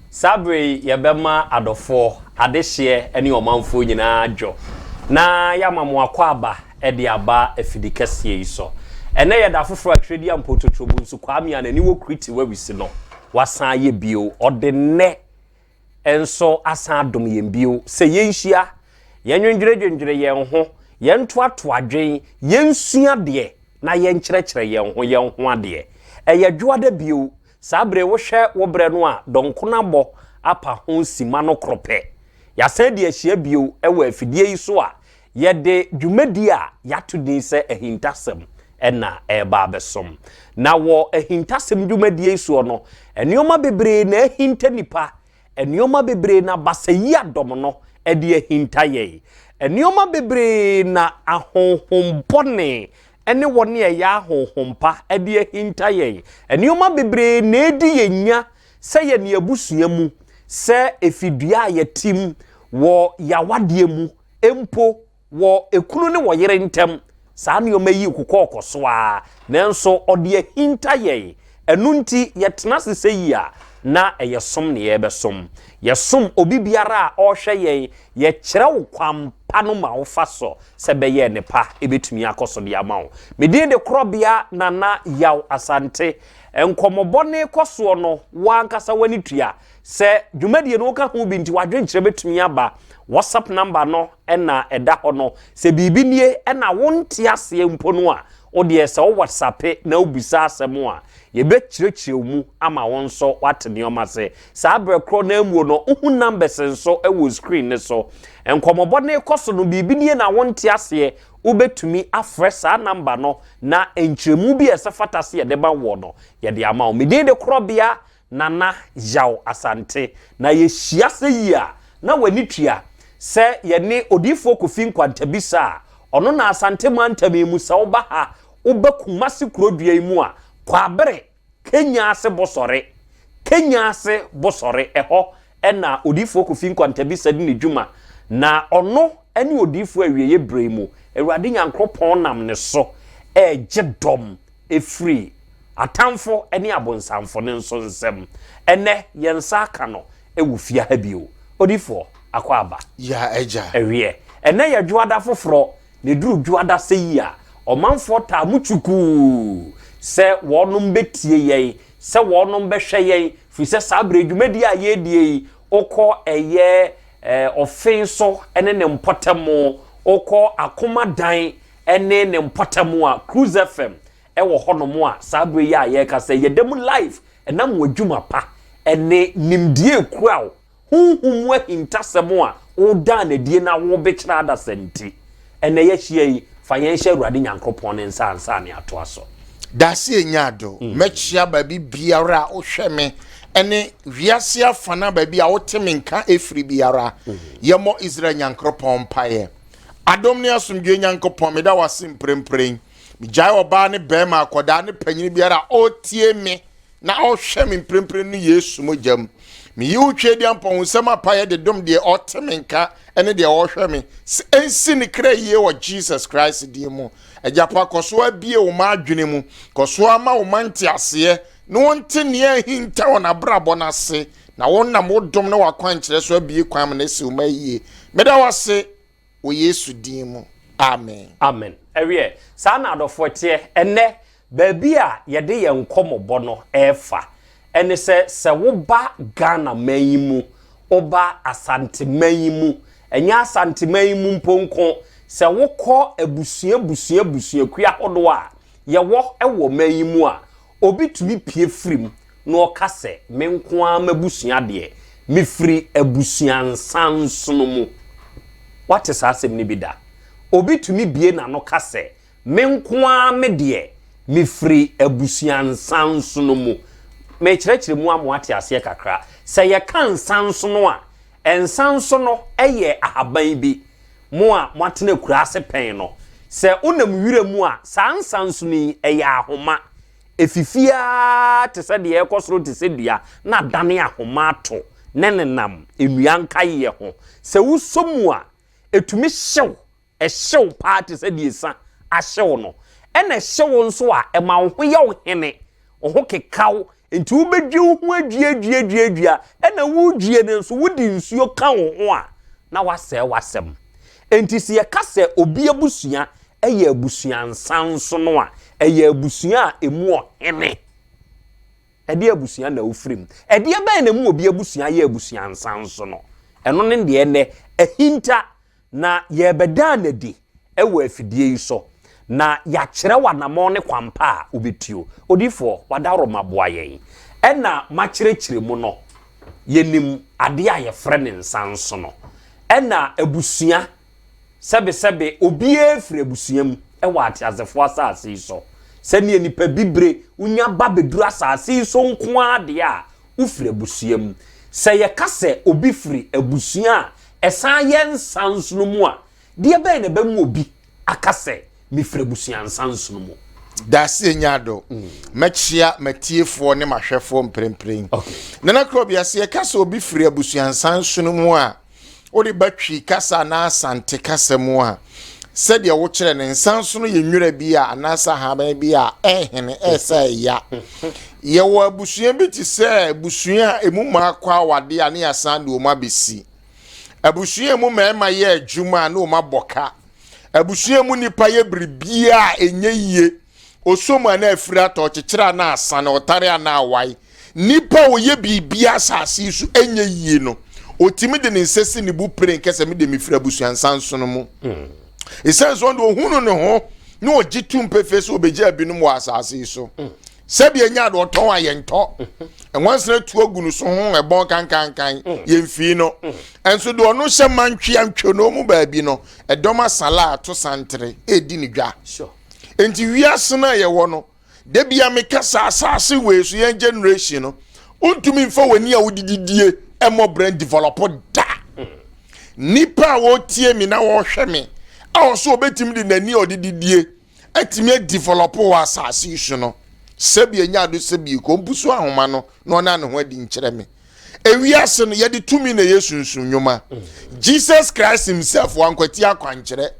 Sabre yebema adofo adehye ene omanfo nyina adwo na yamamo akwaba ede aba afidikese yiso ene yeda afoforo atwedi ampototrobu nsu kwame anani wo kriti wawisi no wasan ye bio odenne enso asan adom yembio se yenhia yenwendwere yen ho yentoato adwen yensua de na yenkyerɛkyerɛ yen ho ade eyadwoada bio Sabre wo hwe wo bre no a donkona bo apa ho sima no krope yasan de ahia bio ewa afidie yi so a yede dwumadi a yato din se ahintasem ena eba abesom na wo ahintasem dwumadi yi so no enioma bebre na ahinta nipa enioma bebre na basayi adom no ede ahinta ye enioma bebre na ahohombone ene woni ya hohompa ede hinta ye enioma bebre na edi yenya se ye ne abusua mu se efidua ya tim wo yawade mu empo wo ekunu ne wo yere ntem saa ne omayi kokokoso a nanso ode hinta ye enunti yetena sese yi a na eyesom ne yebesom yesom obi biara a ohwe ye ye kyerɛ wo kwampa no ma wo fa so se beye ne pa ebetumi akoso de amawo medin de krobia nana yaw asante enkomobone koso no wankasa wani tua se dwumadie no ka ho bi nti wadwenkyerɛ betumi aba WhatsApp number no ena eda ho no se bibiniye ena wonte ase mpo no a ode se wo WhatsApp na obisa asem a yebekyirekyire mu ama won so wate ne omase saa brekro na amuo no uhu numbers nso ewo screen ne so enkomobone koso no bibiniye na wonte ase ubetumi afre saa number no na enkyiremu bi esefata ye de ba wo no ye de ama o medin de krobia nana yaw asante na ye hia se yi a na wani tua se ye ne odifo Kofi Nkwantabisa ono na asante mu antamemu sa wo ba ha ubakumasi kurodua imu a kwabere Kenya ase bosore eho ena odifo Kofi Nkwantabisa di ne dwuma na ono ene odifo awieye bremu Awurade Nyankopɔn nam ne so jedom efri atamfo ene abonsamfo ne nso nsem ene yensa aka no ewufia ha bio odifo akwaba ya eja ewie ene ye dwoada foforo ne duru dwoada seyi a omanfo ta muchuku se wonum betie ye se wonum behwe ye fi se sabre dwumadi a ye die okọ eye ofenso ene ne mpotamo okọ akoma dan ene ne mpotamo a Cruise FM ewo honomo a sabre ya ye ka se yedem live enam wadwuma pa ene nimdie kurawo huhum wa hintasemo a oda na die na wo bekira da senti ene ye hie fayenhye Awurade Nyankopɔn ne nsa ne ato aso dase enyado mechia babi biara ohweme ene wiase afana babi a woteme nka efri biara yemo Israel Nyankopɔn paye adom ne asomdwe Nyankopɔn meda wase mprempren mijai oba ne bema akoda ne panyini biara otie me na ohweme mprempren no Yesu mojam mi yi utwedi ampon nsema paye de dom de oteme nka ene de ohweme ensi ne kra yie wo Jesus Christ di mu ejapa koso abie wo ma adwene mu koso ama wo manti ase no wonte ne ahinta wona brabo na se na wonnam wodom ne wakwan kire so abie kwan na se wo ma yie meda wase wo Yesu di mu amen amen ewie sa na adofo tie ene baabi a yede ye nkomobo no efa ene se wo ba Ghana mayimu oba asante mayimu enya asante mayimu mponko se wo kɔ abusua kuya hodo a ye wo ewo mayimu a obi tumi pie frim na okase menko a mabusua de me firi abusua nsansono mu what is asem ni bida obi tumi bie na no kase menko a me de me firi abusua nsansono mu me kyerɛkyerɛ mu amoate ase kakra se ye kan nsansono a ensansono eye ahaban bi mo a mwatena kura ase pen no se unam wire mu a sansanso ni eya ahoma efifia te se de ekosoro te se dua na dane ahoma to nenenam enuanka ye ho se wusomu a etumi hyew ehyew pa te se de esa ahyew no ena hye wo nso a ema wo ye wo hene wo ho kekaw enti wo bedwe wo ho adua ena wo due ne nso wo di nsuo ka wo ho a na wasɛ wasɛm enti se ye ka sɛ obi abusua eye abusua nsan so no a eye abusua a emu ohene ede abusua na ofrim ede bɛn na mu obi abusua ye abusua nsan so no eno ne de ne ahinta na ye beda na di ewo afidie yi so na ya kyerɛ wanamo ne kwampa a obetio odifo wadaro maboa yen ɛna makyerɛkyerɛ mu no yenim ade a ye frɛ ne nsan so no ɛna abusua sebe obi efiri abusua mu ɛwɔ atiazefo asase yi so sɛne nipa bibre unya ba beduru asase yi so nko ade a ufiri abusua mu sɛ ye kase obi firi abusua a ɛsan ye nsan so no mu a de bɛn na bɛmu obi akase mi firi abusua nsan so no mu dase nyado machia matiefo ne mahwefo mprempren nana krobiase ye kase obi firi abusua nsan so no mu a odi batwi kasa na asante kasa mu a sɛdeɛ wo kyerɛ ne nsan so no ye nwura bi a anasa haban bi a ehene ɛsɛ ya ye wo abusua bi ti sɛ abusua emu ma kwa wade a ne asan de o ma besi abusua mu mema ye adwuma na o ma boka abusua mu nipa ye bribia enye yie osoma na afiri ato kyekyera na asane otare na awai nipa wo ye bibia asase so enye yie no otimi de ne nsesi ne bu pren kese me de me fira abusua nsan so no mu esenso ndo hunu ne ho na ogitum pefese obegya binum wa asase so sebi enya do ton ayento enwansena tu agunu so ho ebon kankankan yemfi no enso do no hye mantwe antwe no mu baabi no edoma sala to santre edi ni dwa sure enti wiase na ye wo no de bia me kasa asase we so yen generation no untumi mfa wani a wodididie emo brand develop da nipa wo tie mi na wo hwe me a so obetim di nani odididie atimi develop wa asase so no sebi enya do sebi ko mpusu ahoma no no na ne ho adi nkyere me ewiase no ye de tumi na yesunsun nwoma Jesus Christ himself wankwati akwankyere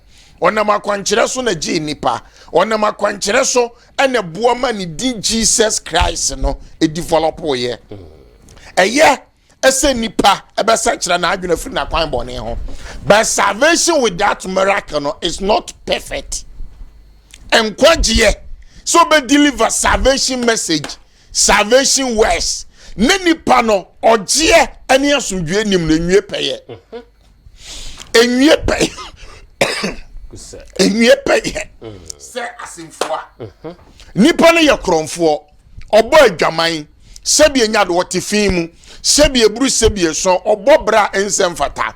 onam akwankyere so na ji nipa onam akwankyere so ene boama ni din Jesus Christ no e develop ye eye ese nipa ebesa kyere na adwena firi na kwan bone ho but salvation without miracle no is not perfect enkwagiye so be deliver salvation message salvation words ne nipa no ogie ene asomdwe nim na nwie peye enwie peye enwie peye se asimfoa nipa no ye kromfo obo adwaman sebi enya do wote mu sebi eburu sebi eso obo bra ensem fata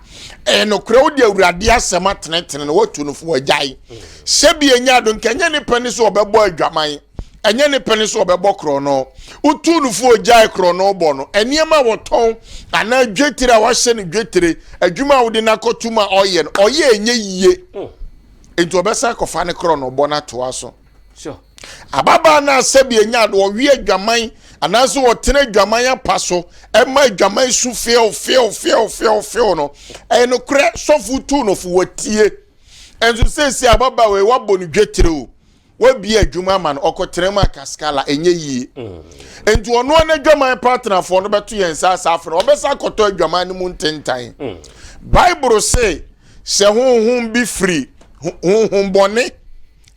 no crowd awurade asema tenetene no watu no fo agyan sebi enya do nkanya nipa ni so obebo adwaman enye nipa ni so obebo krono utu no fo agyan krono bo no eniema woton ana adwetire a wahye ne dwetire adwuma wo de nakotuma oye no oye enye yiye enti obesa kofa ne krono bo na to aso sure ababa na sebi enya do owie adwaman anaso wotene adwaman apaso ema adwaman su feel no no kre sofu tu no fu watie enso sesi ababa we wabo no dwetire o wabi adwuma man okotere ma kaskala enye yi enti ono na adwaman partner for no beto yensa asafo obesa koto adwaman ni mu ntentan bible say se honhom bi free honhom bone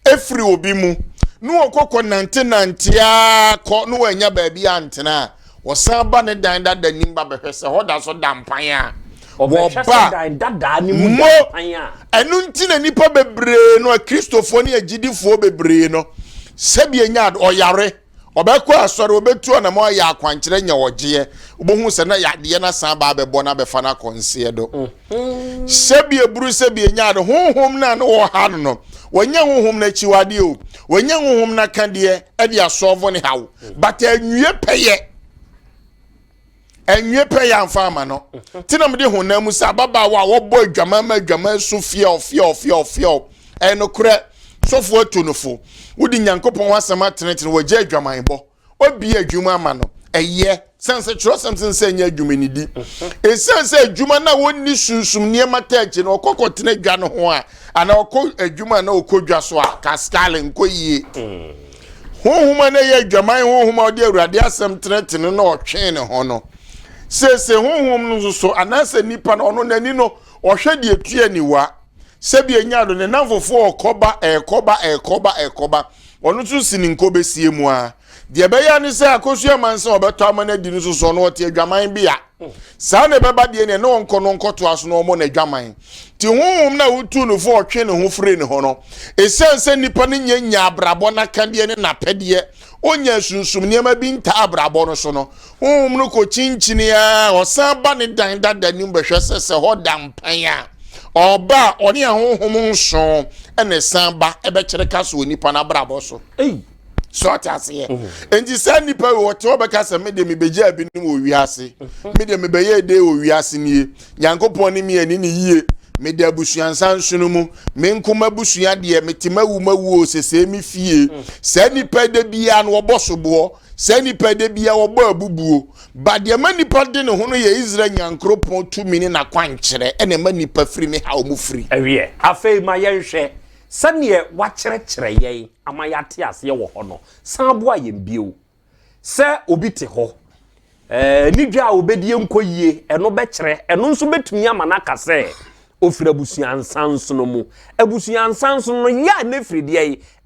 efri obi mu no okoko nantenantia ko no anya baabi antena wosan ba ne dan da nimba behwese hoda so dampan a wo ba dan dada ni mu dampan a enu ntina nipa bebre no kristofo ne agidifo bebre no sebi anya oyare obekọ asọrọ obetu na mo ya akwankyere nya wogie obohu se na yade na san ba bebo na befa na konse do sebi eburu sebi enya do honhom na no wo ha no wonya honhom na chiwade o wonya honhom na kande e dia solve ne hawo but anwie peye amfama no tinam de honamu sa baba wa wo boy dwama so fie no kure sofo atonofo wodi nyankopon wasema tenetene wagye adwaman bo obi adwuma ama no eye sense tro something say nya adwuma ni di e sense adwuma na wonni sunsum niema tachi na okokotena dwa no ho a ana okọ adwuma na okodwa so a kaskale nkoyie honhuma na ye adwaman honhuma odi awurade asem tenetene na otwe ne ho no se honhum no so anase nipa na ono nani no ohwe de etua niwa sebi enyado ne namfofo ekoba ono tun sini nkobesie mu a de beya ni se akosua manse obeto amana di no so no ote adwaman bia sa na beba de ne no nkoto aso no mo na adwaman ti honhum na wutu no fo otwe ne ho fre ne ho no esense nipa ne nya abrabo na kande ne napede onya sunsum niema bi nta abrabo no so no honhum no ko chinchini a osan ba ne dan dada ni mbehwe sese ho dampan a oba oni honhum nso ene san ba ebe kire kaso onipa na brabo so so atase enji san nipa wo to obeka se me de me beje abi ni wo wiase me de me beye de wo wiase ni yankopon ni me ani ni yie me de abusuansan sunu mu me nkoma busua de metima wu mawu osese mi fie san nipa de bia no obosobo san nipa de bia obo abubuo ba de manipa de ne ho no ye Israel nyankropon tumi ni na kwankere ene manipa firi ne ha omu firi awie afei ma yenhwe sane wa kyerɛkyerɛ yɛn ama yate ase ye wo ho no sanbo ayem bio se obi te ho nidwa obedie nkoyie eno be kyerɛ eno nso betumi ama na kase ofira abusuansanso no mu abusuansanso no ya na fridi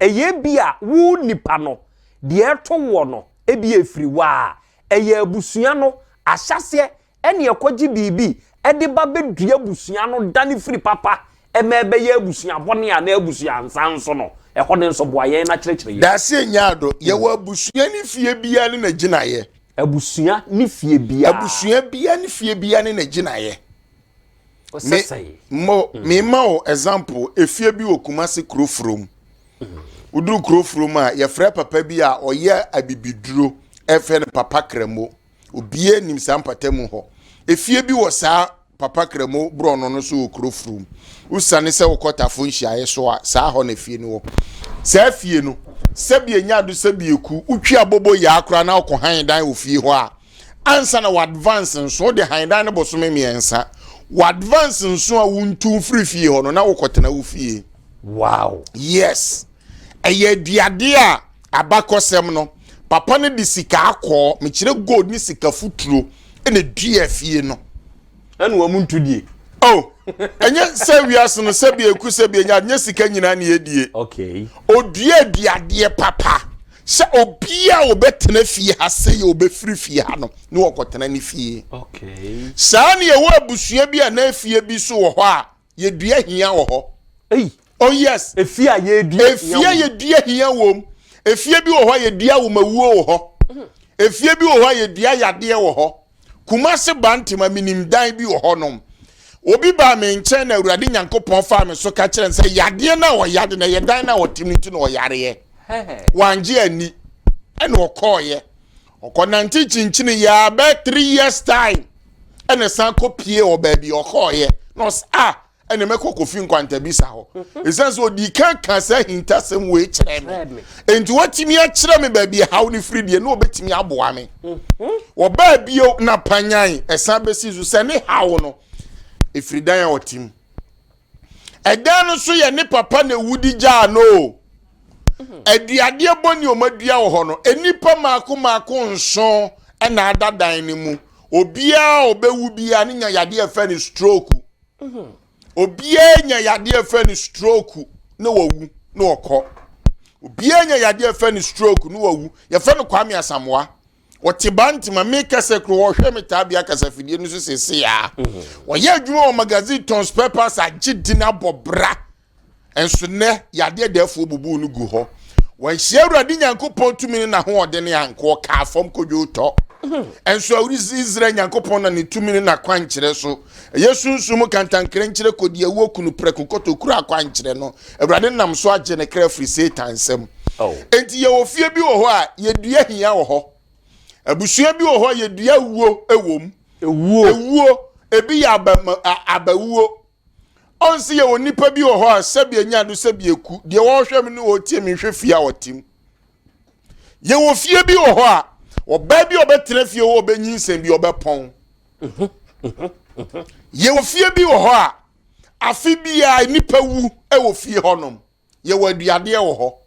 eye bia wo nipa no de eto wo no ebi efiri wa eye abusua no ahyase ene ekogi bibi ede ba bedua abusua no dane free papa emebe ye abusua bone a na abusua nsanso no ehɔ ne nso boaye na kyerɛkyerɛ ye da se nyaado ye wa abusua ni fie bia ne na ginaye abusua ni fie bia ni fie bia ne na ginaye me example efie bi okumase krofrom uduru krofrom a ye frɛ papa bi a oye abibiduro efe ne papa kremo obie nim sampatamu ho efie bi wo saa papa kremo bro no so okrofrum usane se wokotafo nhia so a saa ho na fie no wo saa fie no sebie nyado sebie ku utwi abobo ya akra na okọ handan ofie ho a ansa na advance nso de handan ne bosome miensa advance nso a wuntu free fie ho no na wokotena wo fie wow yes eye diade a abakosem no papa ne di sika akọ me kire gold ni sika futuro ene dua fie no anu amuntu die oh enye se wiase no se bie ku se bie nya nye sika nyina na yedie okay odua diade papa se obia obetena fie ha se ye obefiri fie ha no ne wokotena ni fie okay saa ne ye wo abusua bi a na fie bi so wo ho a ye dua hia wo ho oh yes efie a ye dua ye dua hia wom efie bi wo ho ye dua wo mawuo wo ho efie bi wo ho ye dua yade wo ho kumase bantima minim dan bi wo ho nom obi ba me nche na awurade nyankopon fa me so ka kire nse yade na wo yade na ye dan na wo timniti na wo yare ye wanje ani ene okoye okonanti chinchini ya be 3 years time ene san kopie o ba bi okoye no ene mekokofi nkwanta bisa ho esense odi kan sa hintasem we kire me enti watimi a kire me ba bi haw ni fridi na obetimi aboa me wo ba bi na panyan esan besi zu se ne haw no efridan ya otim edan no so ye ne papa na wudi ja no aduade boni o madua wo ho no enipa maako nso na adadan ni mu obia obewu bia ne nya yade afa ni stroke obia nya yade afa ni stroke na wawu na okọ obia nya yade afa ni stroke na wawu ye fa no Kwame Asamoah wote bantima make sekro wo hwe metabia kasafidie no so sese ya wo ye adwuma o magazine tons papers agidina bobra enso ne yade defo bubu no gu ho won hye awurade nyankopon tumi na ho ode ne anko ka fam kodwo to enso awuri Israel nyankopon na ne tumi na kwankire so yesunsum kantankire nkire kodi awu kunu prekukoto kura kwankire no awurade nam so age ne kra free Satan sem enti ye ofie bi wo ho a ye dua hia wo ho abusua bi wo ho ye dua wuo ewom ewuo ebi ya abawuo onsi ye onipa bi wo ho a sabie nyado sabie ku de wo hwem ne wo tie me hwe fia wotim ye wo fie bi wo ho a oba bi obetena fie wo obenyinsem bi obepon ye wo fie bi wo ho a afi bia nipa wu e wo fie honom ye wo aduade wo ho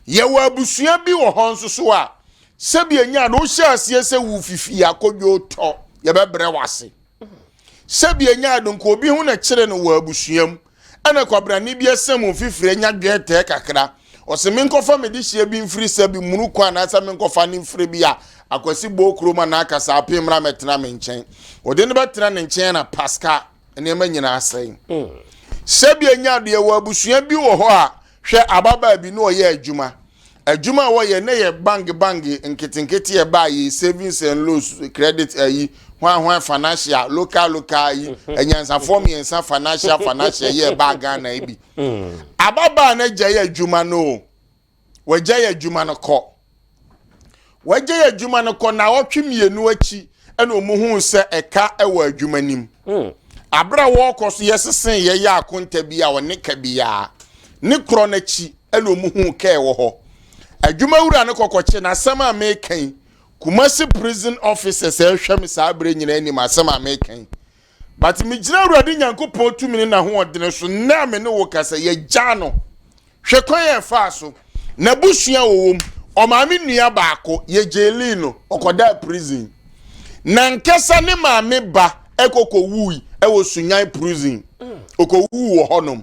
ye wo abusua bi wo ho nso so a sebi enya no hye asie se wu fifi akodwo to ye bebre wase sebi enya do nko obi hu na kire no wo abusuam ana kwabrani bi asem fifire enya dwete kakra ose menkofa medihye bi mfiri sebi munu kwa na asa menkofa ni mfiri bi a akwasi bokroma na akasa apemra metena me nchen ode ne betena ne nchen na pascal ene ma nyina asen sebi enya de wo abusua bi wo ho a hwe ababa bi no ye adwuma wo ye ne ye bang nketinketi ye ba ye savings and loans credit ayi hwan financial local yi enyansa form yensa financial ye ba Ghana ibi ababa na gye ye adwuma no wo gye ye adwuma no kɔ wagye ye adwuma no kɔ na wotwemienu achi ena omuhu se eka ewo adwuma nim abra wo kɔ so yesesen ye ya akonta bi a wone ka bia ne kro na chi ena omuhu ka ewo ho adwuma wura ne kokɔkye na sama mekan Kumasi prison officers ehwem sa abre nyina anim asama mekan but me gina urade nyankopɔ tumi na ho odene so na me ne wo kasa ye gya no hwe kwan ye fa so na busua wowom o maame nua baako ye jeli no okoda prison na nkesa ne maame ba ekoko wui ewo sunyan prison okowu wo honom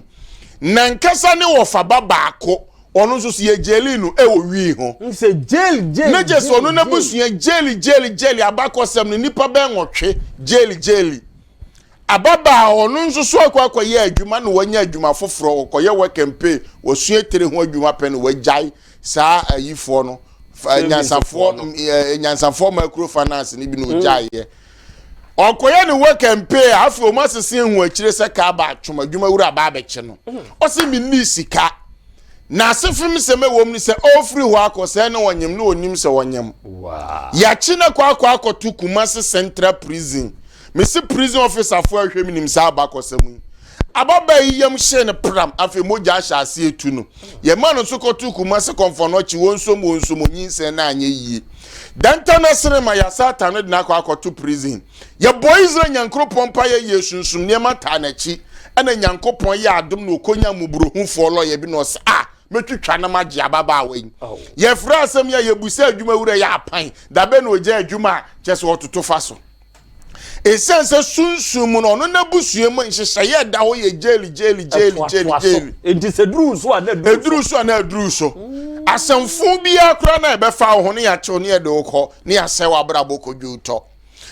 na nkesa ne wo fa baako ono so ye jeli no e wo wi ho nse jail na je so no na busua jeli abakosem no nipa ben wotwe jeli ababa ono nso so akwa ye adwuma no wanya adwuma foforo koye we campaign wo sua tere ho adwuma pe no wajai saa ayifo no nyansafo microfinance ni bi no jai ye okoye ne we campaign afi o masese hu akire se ka ba atwom adwuma wura ba abekye no o se mi ni sika na asefim se me wom ni se ofri ho akose na wonyem na onim se wonyem ya chi na kwa akotu Kumasi Central Prison me se prison officer fo ahwem nim sa abakose mu ababa yiyam hye ne pram afi moja ahya ase etu no ye ma no so kotu Kumasi konfo no chi wonsom nyinse na anye yie danta na serema ya satan no na kwa akotu prison ye boys nyankro pompa ye yesunsum ne mata na chi ana nyankopon ye adom no konya mubruhufo lo ye bi no se metwitwa na magye ababa awen ye fra asem ya yebusa adwuma wura ya apan da be no ogya adwuma kyese ototo fa so esense sunsum no no na busue mu nhyehyɛ ye da ho ye jeli enti se duru so na duru so asamfu bia kora na be fa ho ne ya kyew ne de okɔ ne ya sɛ wabrabo kodwuto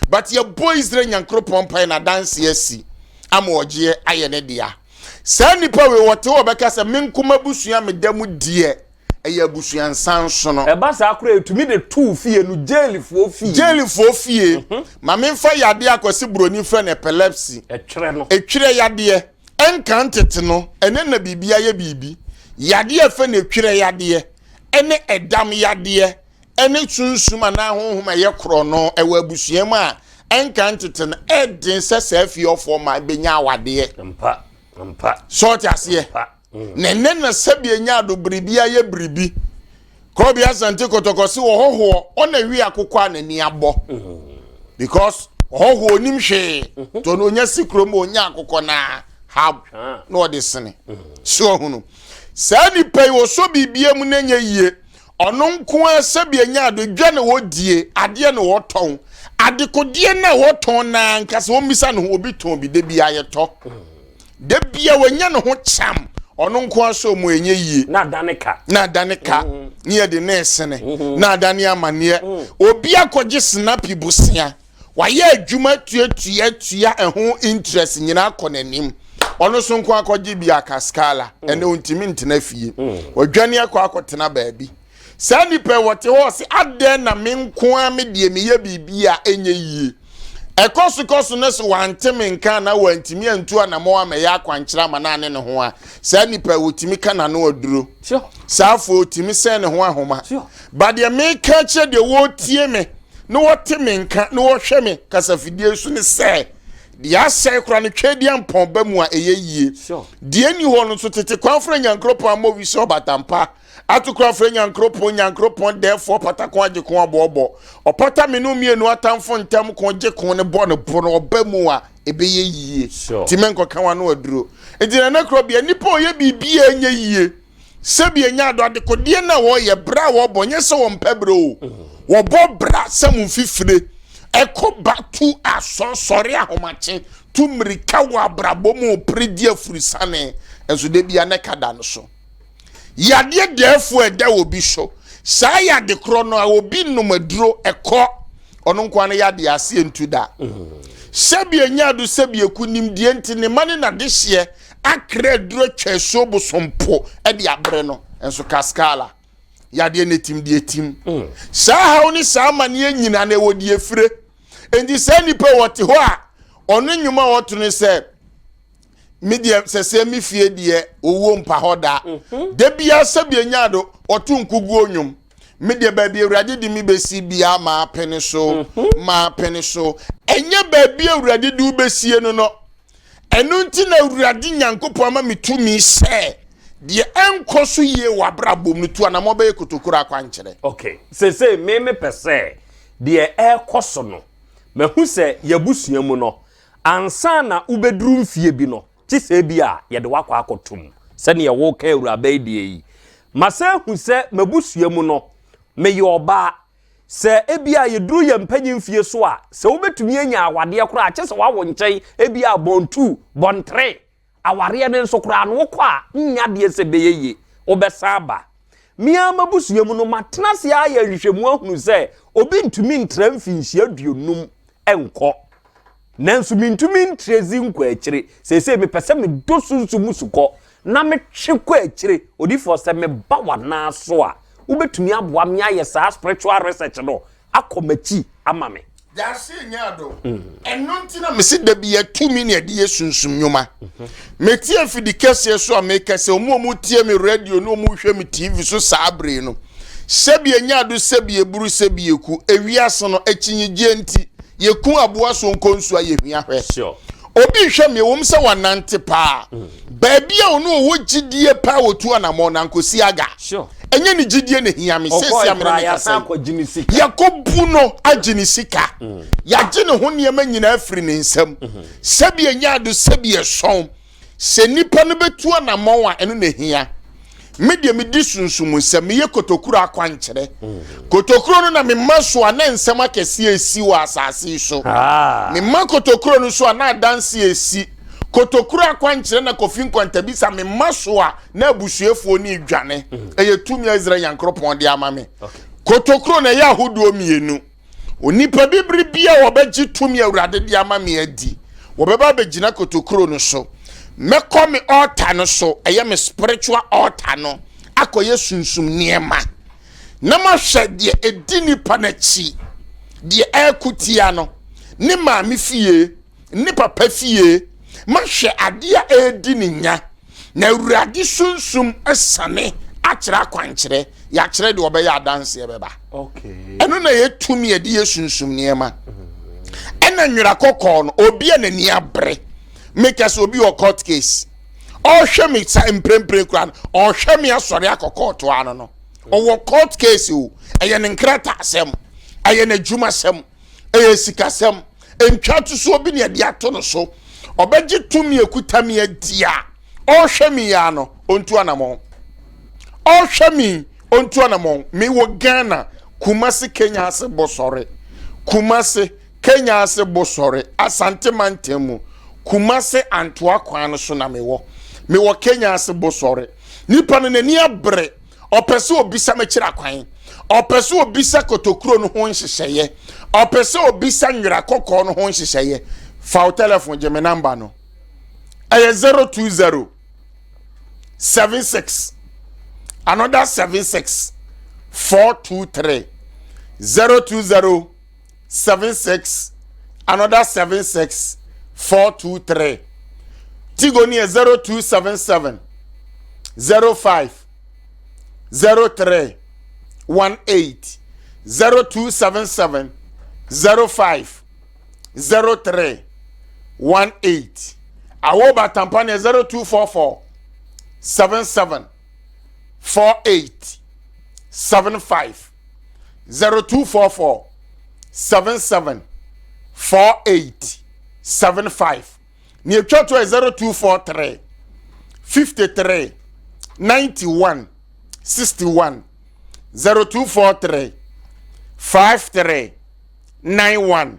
but ye boys re nyankro pompai na dance yesi amogye aye ne dia sa nipa we wote obeka se menkoma busua medamu die eye busua nsanso no e ba sa akora etumi de tu fie no jail fo fie ma memfa yade akwase broni fra na epilepsy etwere yade enkantete no ene na bibia ye bibi yade afa na etwere yade ene edam yade ene tunsuma na honhom ye kro no ewa abusua mu a enkantete na edin sesa fie ofo ma benya awade mpa sort ase nenne na sabie nya do bribia ye bribi ko bia sante kotokosi wo hoho ona wi akokwa na ni abo because hoho onim hwe to no nya sikrom onya akokọ na ha no de sene so hunu sani pay wo so bibia mu na nya yie ono nko asabie nya do dwa na wodie ade na woton adekodie na woton na nkase wo misa no obi ton bi de bia ye to de bia wanya no ho cham ono nko aso mu enye yie na daneka ni ye de nesene na dane amane obi akogye snappy busia waye adwuma tuatua eho interest nyina akonanim ono so nko akogye bia kaskala ene ontimi ntena fie wadwane akotena baabi sani pe wote ho se ade na menko a me de me ye bibia enye yie ekosu neso wanteme nka na wantimi antu na mo ama ya akwankyera ma na ne ho a sa nipa wotimi kana na oduro safo otimi se ne ho ahoma ba de me ka che de wotie me no woteme nka no wohwe me kasafidie su ne se de asai kura ne twedi ampon ba mu a eyeyie de ani ho no so tete kwanfra nyankropo amowi so batampa atukura fre nyankropon therefore patakon age kon abobo opata menu mienu atamfo ntam kon je kon ne bo ne bo no obamu a ebeye yie timenko kanwa no aduro ejina na kro bia nipa oye bibia enye yie sebi enya ado ade kodie na wo ye bra wo bonye se wo mpebro wo bo bra sam fifire ekoba tu asonsori ahomache tu mrika wa brabomu predi afurusane enso de bia ne kada no so yade defo eda obi so saa yade kro no a obi nomaduro eko ono nkwa ne yade ase entuda sebi enyado sebi ekunim die ntine mane na de hye akre duro tweso bosompo e de abre no enso kaskala yade netim die tim saa hawo ni saa mane nyina na wodi efire endi saa nipa wote ho a ono nyuma woto ne se media sese mi fie die owo mpa hoda de bia sebi enyado otu nkugu onyum media ba bia urade di mi besi bia ma pene so ma pene so enye ba bia urade di ubesie no no enu nti na urade nyankopon ama mitumi se de enkoso ye wabrabom no tu ana mo be kotokura akwankyere. Okay, sese me pese de ekoso no mehu se yabusua mu no ansa na ubedru mfie bi no tise bi a ye de wakwa akotum se ne ye wo ka urabe die yi masa hu se mabusua mu no me yoba se ebia ye duru ye mpanyi mfie so a se ubetumi anya awade akora a kyese wawo nkyai ebia bontu bontre aware ne nso kora no kwa nya de se beyeye obesaba mia mabusua mu no matena se aye hwehwemu ahunu se obi ntumi ntra mfinhia aduonum enko nanso mintumi ntrezi nkwa akire sese me pese me dosunsu musuko na me twekwa akire odifo se me ba wana so a ubetumi aboa me aye sa spiritual research no akomachi amame jase nyado eno ntina me se da bia tumi ne de yesunsum nyuma me tie fidi kese so a me kese omu tie me radio no omu hwe me TV so sabre no sebie nyado sebie buru sebie ku ewiase no achinyigye nti yeku aboa so nkonsu a yehua hwe sure obi hwe me wom se wanante pa ba bia ono wo gidie pa wotu anamo na nkosi aga sure enye ni gidie ne hia me sesi amra ya sa ko jinisika yakobu no aginisika ya gine ho niema nyina afiri ne nsam sebie nyado sebie son se nipa no betu anamo a eno ne hia media me disunsumu nsam me yekotokuru akwankyere kotokuru no na me maso ana nsam akese esi wa asase so me makotokuru no so ana danse esi kotokuru akwankyere na kofi nkwantabisa me maso a na abusuefo ni dwane eyetumi Israel yankropon de amame kotokuru na ya hodo mienu onipa bibiri bia wobegi tumi awurade de amame adi wobeba begina kotokuru no so mekomi altar no so eye me spiritual altar no akoye sunsum niema na ma hwe de edini panachi de ekutia no ni ma me fie ni papa fie ma hwe ade a edini nya na awurade sunsum esane akira kwankyere ya kire de obeya adanse beba okay eno na yetumi ede yesunsum niema ena nwira kokko no obi anani abre make us obi or court case all hwe me sa emprempre kran all hwe me asori akoko to ano no o court case o eye ne nkrata asem eye ne djuma asem eye sikasem entwa to so obi ne de ato no so obeji tumi ekutami adia all hwe me ya no ontu anamo all hwe me ontu anamo me wo Ghana Kumasi Kenya ase bosore Kumasi Kenya ase bosore Asante Mantemu Kumase Antoa kwan so na mewo Kenya ase bosore nipa no nani abre opese obisa mekira kwan opese obisa kotokuro no ho nhyehyeye opese obisa nwira kokko no ho nhyehyeye fa telephone je me number no ay 020 76 another 76 423 020 76 another 76 423 Tigoni 0277 05 03 18 0277 05 03 18 Awoba Tampania 0244 77 48 75 0244 77 48 75 ni etwa to 0243 53 91 61 0243 53 91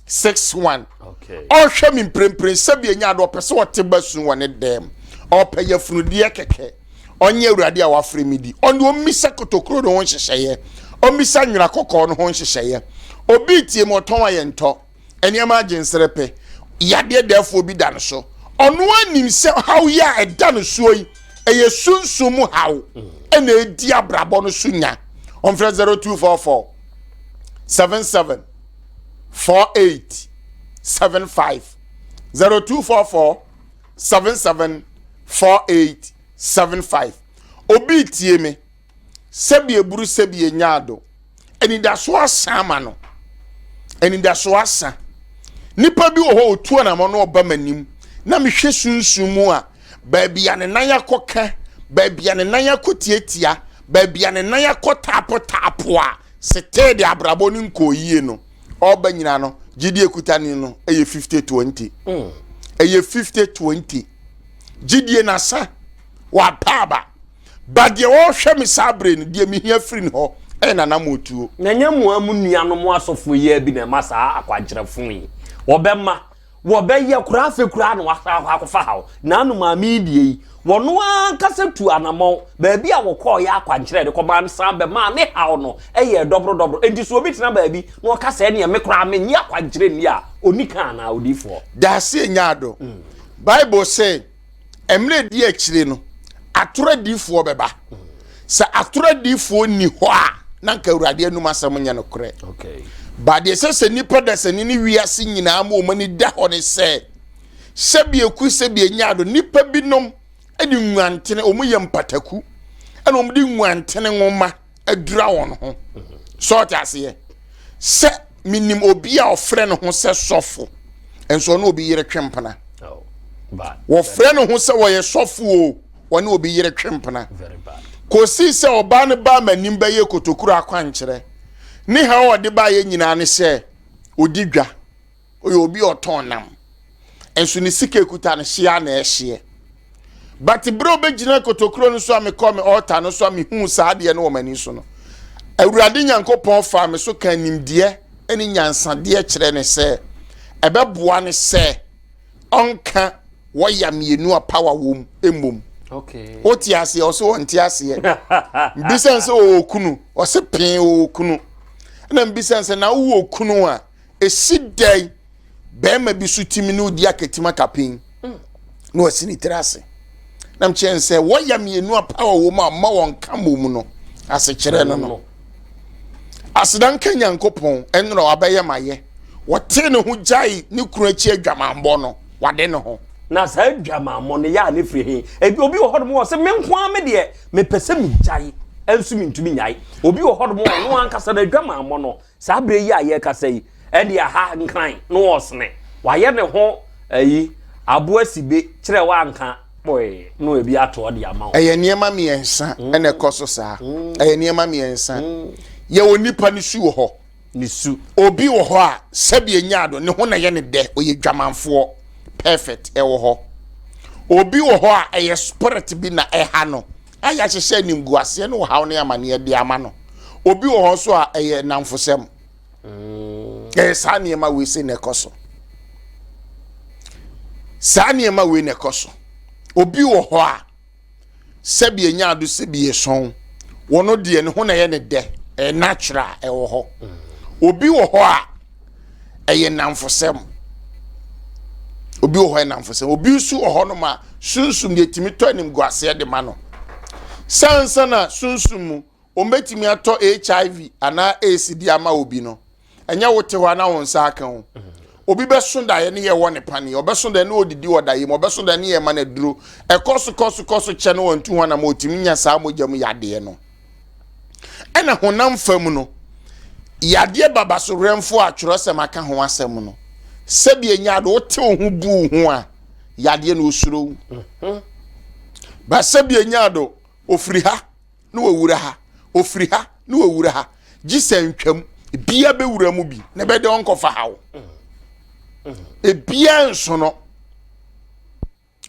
61 okay all hwe mi mprempren sabia nya do pese wote basu wone dem o peye frudie keke onye awurade a wafre midi onde omisa kotokro no ho hyehyeye omisa nwira kokko no ho hyehyeye obi tie mo ton aye nto eniama agensrepe yade defo bi dan so ono anim se how ya edan so yi eye sunsumu how ena edi abrabo no sunya on 0244 77 48 75 0244 77 48 75 obi tie me sebi eburu sebi enyaado eni da so asama no eni da so asa nipa bi wo ho otu na mo no oba manim na mehwe sunsumu a baabia ne nan yakoka baabia ne nan yakotietia baabia ne nan yakotapo a sete de abrabo ni nkoyie no oba nyina no gidi ekutani no eye 50-20 eye 50-20 gidi na sa wa paba badie wo hwe me sabre no die me hia firi no e na motuo na nyamu amu nuano mo asofo ye bi na masa akwagere fun yi wo be ye kura afa kura no akwafa hawo na anu ma mi die wono ankasa tu anamo ba bi a wo kọ ya akwankere de ko man san be ma ne hawo no eye dobro enti so obi tina ba bi no kasa ne me kura me nya akwankere ni a onika na odifo da se nyaado bible say emre di akire no atora difo beba sa atora difo ni ho a na nka urade anu masam nya no kore okay but de se nipa da se ni wiase nyina ma o mani da ho ne se sebie ku sebie nyaado nipa binom edi nwantene o mu ye mpataku ena o mu di nwantene ngoma adura won ho so ta se minim obi a ofre no ho se sofo enso no obi yire twempana oh bad wo fre no ho se wo ye sofo o woni obi yire twempana very bad ko si se oba ne ba manim ba ye kotokuru akwankere ni ha o de ba ye nyina ne se odidwa oye obi oton nam enso ni sika ekuta ne hia na ehie but bro be gina kotokuro no so amekọ me altar no so hu saade no omani so no awurade nyankopon fa me so kan nimde eni nyansade kire ne se ebeboa ne se onka woya mienu a power wom emom okay oti ase o so wonti ase bisense o kunu o se pin o kunu na bisense na wo okunu a esidai be ma bi su timi no di akatima kapin no asini trase nam chense woya mienu a power wo ma won kamom no ase kire no asedan kanyankopon enro abaye maye wote ne hu jai ne kunu achi adwamambo no wade ne ho na sa adwamambo ne ya ne firi he ebi obi wo hodo mo se menko ame de me pese mi jai ensu mi ntumi nyai obi wo hodo mo no ankasa na adwamambo no sa bre yi aye kasa yi e de aha nkran no osne waye ne ho ayi abo asibe kire wa anka boy no ebi ato de amawo eye niema miensa ene ekoso sa eye niema miensa ye onipa ni su ho ni su obi wo ho a sabie nyaado ne ho na ye ne de oye dwamanfo perfect e wo ho obi wo ho a eye spirit bi na eha no aya hyehye nim guase ne wo hawo ne amane de ama no obi wo ho so a eye namfosem sa niema we se ne ekoso sa niema we ne ekoso obi wo ho a sabie nyaado sabie son wono de ne ho na ye ne de natural e wo ho obi wo ho a eye namfosem obi wo ho e namfosem obi su wo ho no ma sunsum de timi to anim guase de ma no sansa na sunsum o metimi ato HIV ana ACD ama obi no enya wote ho na won sa aka ho obi be sonda ye ne ye wo ne pane obe sonda ne odidi odaye mo obe sonda ne ye ma na duro e koso che no wontu ho na ma otimi nya sa mogam yade no ena honam fam no yade baba so remfo atworo se maka ho asem no sebie nyaado wote ho bu ho a yade no osuro ba sebie nyaado ofiri ha no wawura ha ofiri ha no ewura ha gisentwam bia be wura mu bi na be de onkofa hawo ebia nso no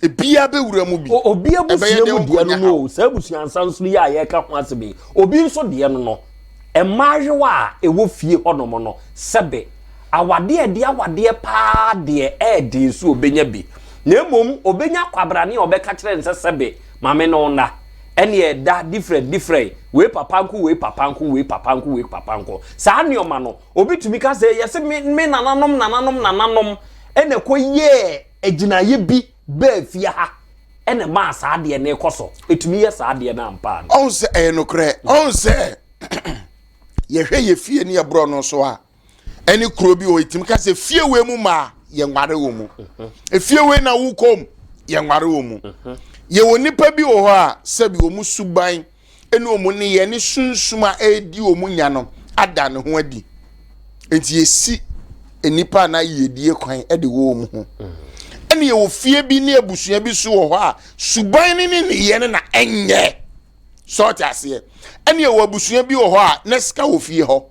ebia be wura mu bi obi abusua mu de no sa abusua nsanso ya ye ka ho asebe obi nso de no emahwewa a ewo fie honom no sebe awade de awade pa de de nso obenya bi na emom obenya kwabrane obeka kire nse sebe mame no na ene da different we papanku sa nioma no obi tumi ka say yes me nananom ene ko ye aginaye bi ba fie ha ene ma sa de ne koso etumi ye sa de na ampa on se enokre on se ye hwe ye fie ne ye bro no so a ene kuro bi o etimi ka say fie we mu ma ye nware wo mu efie we na wo kom ye nware wo mu ye wonipa bi wo ho a sabi wo mu suban ene wo mu ne ye ne sunsuma edi wo mu nya no ada ne ho adi enti yesi enipa na yedie kwan ede wo mu ho ene ye wo fie bi ne abusua bi so wo ho a suban ne ye ne na enye sort ase ene ye wo abusua bi wo ho a na sika wo fie ho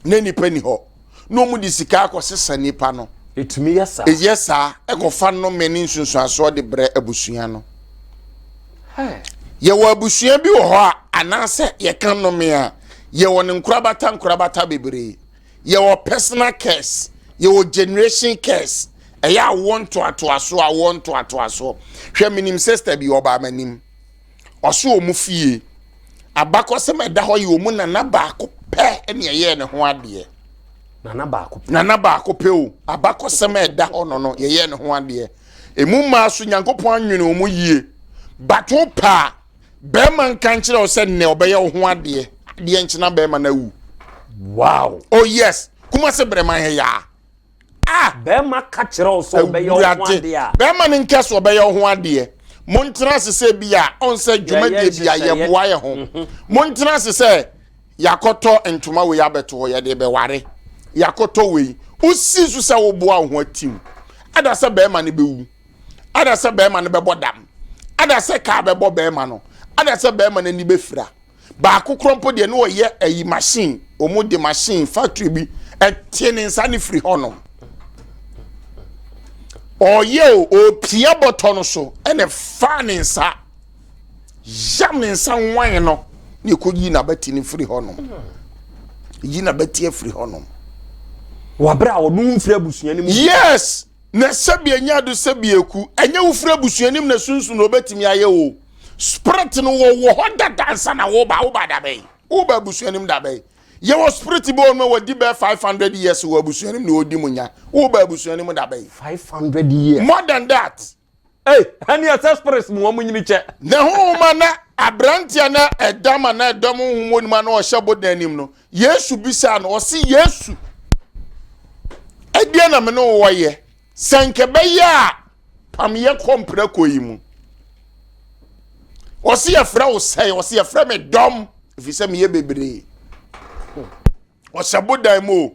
na nipa ni ho no mu di sika akosesa nipa no etumi yesa yesa ekofa no meni nsunsu aso de bre abusua no ye wo abusua bi wo ho a anase ye kan no me a ye wo ne nkurabata bebre ye wo personal case ye wo generation case eya want to aso hwe minim sister bi oba manim oso omu fie abakose meda ho ye omu nana ba ko pe ene ye ne ho ade nana ba ko pe o abakose meda ho no ye ne ho ade emu ma so nyankopon anwene omu yie bato pa be man kan kire o se ne obeye ho ade de nchina be man na wu wow oh yes kuma se bre man he ya be ma ka kire o so obeye ho ade a be man nke so obeye ho ade montra se bia on se dwumade bia ye boa ye ho montra se yakoto entuma we yabeto ye de be ware yakoto we usi su se wo boa ho atim ada se be man be wu ada se be man be bodam ada se ka be bo be man no ada se be man ni be fira ba kokrompo de no ye ayi machine omu de machine factory bi etene nsa ni free hono oye o pia botono so ene fa ne nsa jam ne nsa wan no ne ko yi na bati ni free hono yi na bati free hono wabra onu free abusuani mu yes na sabi anya do sabi eku anya wo free abusuani mu na sunsun no betimi aye o spirit no wo hoda dansa na wo ba da be wo ba abusuani mu da be ye wo spirit bo no wadi be 500 years wo abusuani mu na odi munya wo ba abusuani mu da be 500 years more than that any spirit mu wo nyini che na ho ma na abrantia na edama na edom humo ni ma na o hyebo danim no yesu bisa no o se yesu edie na me no wo ye sanke be ya pam ye kompra koyimu o se yefra o sei o se yefra me dom fi se me ye bebre o hyebo daimu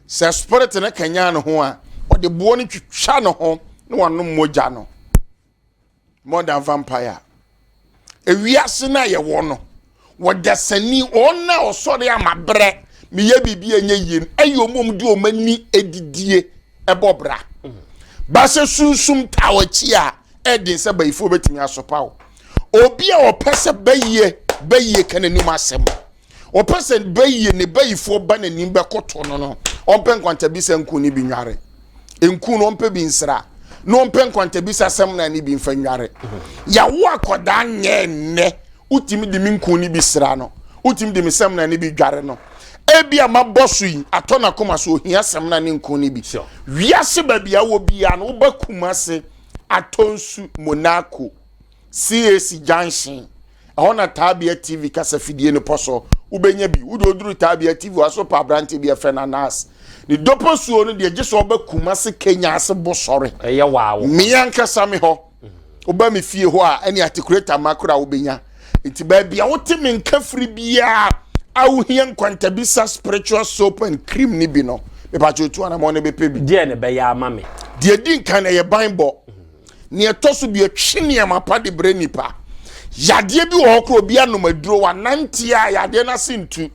se spirit na kanya no ho a o de bo no twitwa no ho na wano moja no more than vampire ewiase na ye wo no wo dasani ona osore amabre me ye bibia enye yiem ayo mom de omani edidie ebobra ba se sunsum tawachi a edin se bayifo betimi asopawo obi a opese baye kanani masem opese baye ne bayifo ba nanim be koto no ompe nkwanta bi se nku ni bi nware enku no ompe bi nsra no ompe nkwanta bi sasem na ni bi mfa nware ya wo akoda nye ne utimi di minku ni bi sra no utimi di misem na ni bi dware no ebia mabosu yi atona koma so hia sem na ni nku ni bi wiase ba bia wo bia no ba kumase atonsu Monaco CAC Junction ahona Tabia TV kasa fidie ne poso ubenya bi udoduru Tabia TV aso pa brante bi efe na nas ni doposuo no de giso ba kumase Kenya ase bosore eye waawo mi yanka same ho oba mi fie ho a ene articulator makura ubenya enti ba bia wote me nka firi bia awu hien kwanta bisa spiritual soap and cream ni bi no me pa chotu na mo ne be pebi die ne be ya mame die din kan ye Bible ne etoso bi atwene amapa de branipa Yade bi wo kro bia no maduro wa nante a yade na sentu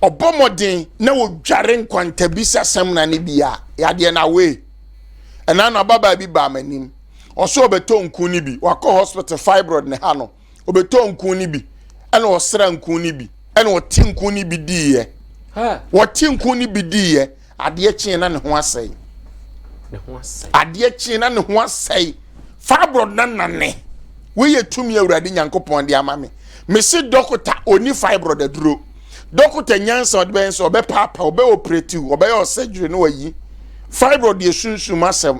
obomodin na wo dware nkwanta bi sasam na ne bia yade na we ena na baba bi ba manim oso obeto nku ni bi wakọ hospital fibroid ne ha no obeto nku ni bi ena osra nku ni bi ena oti nku ni bi diye woti nku ni bi diye ade kyen na ne ho asai ade kyen na ne ho asai fibroid na nane we ye tumi awurade nyankopon de ama me se doctor oni fibroid aduro doctor nyansa od ben so be papa obe operate obe your surgery no yi fibroid ye sunsun asem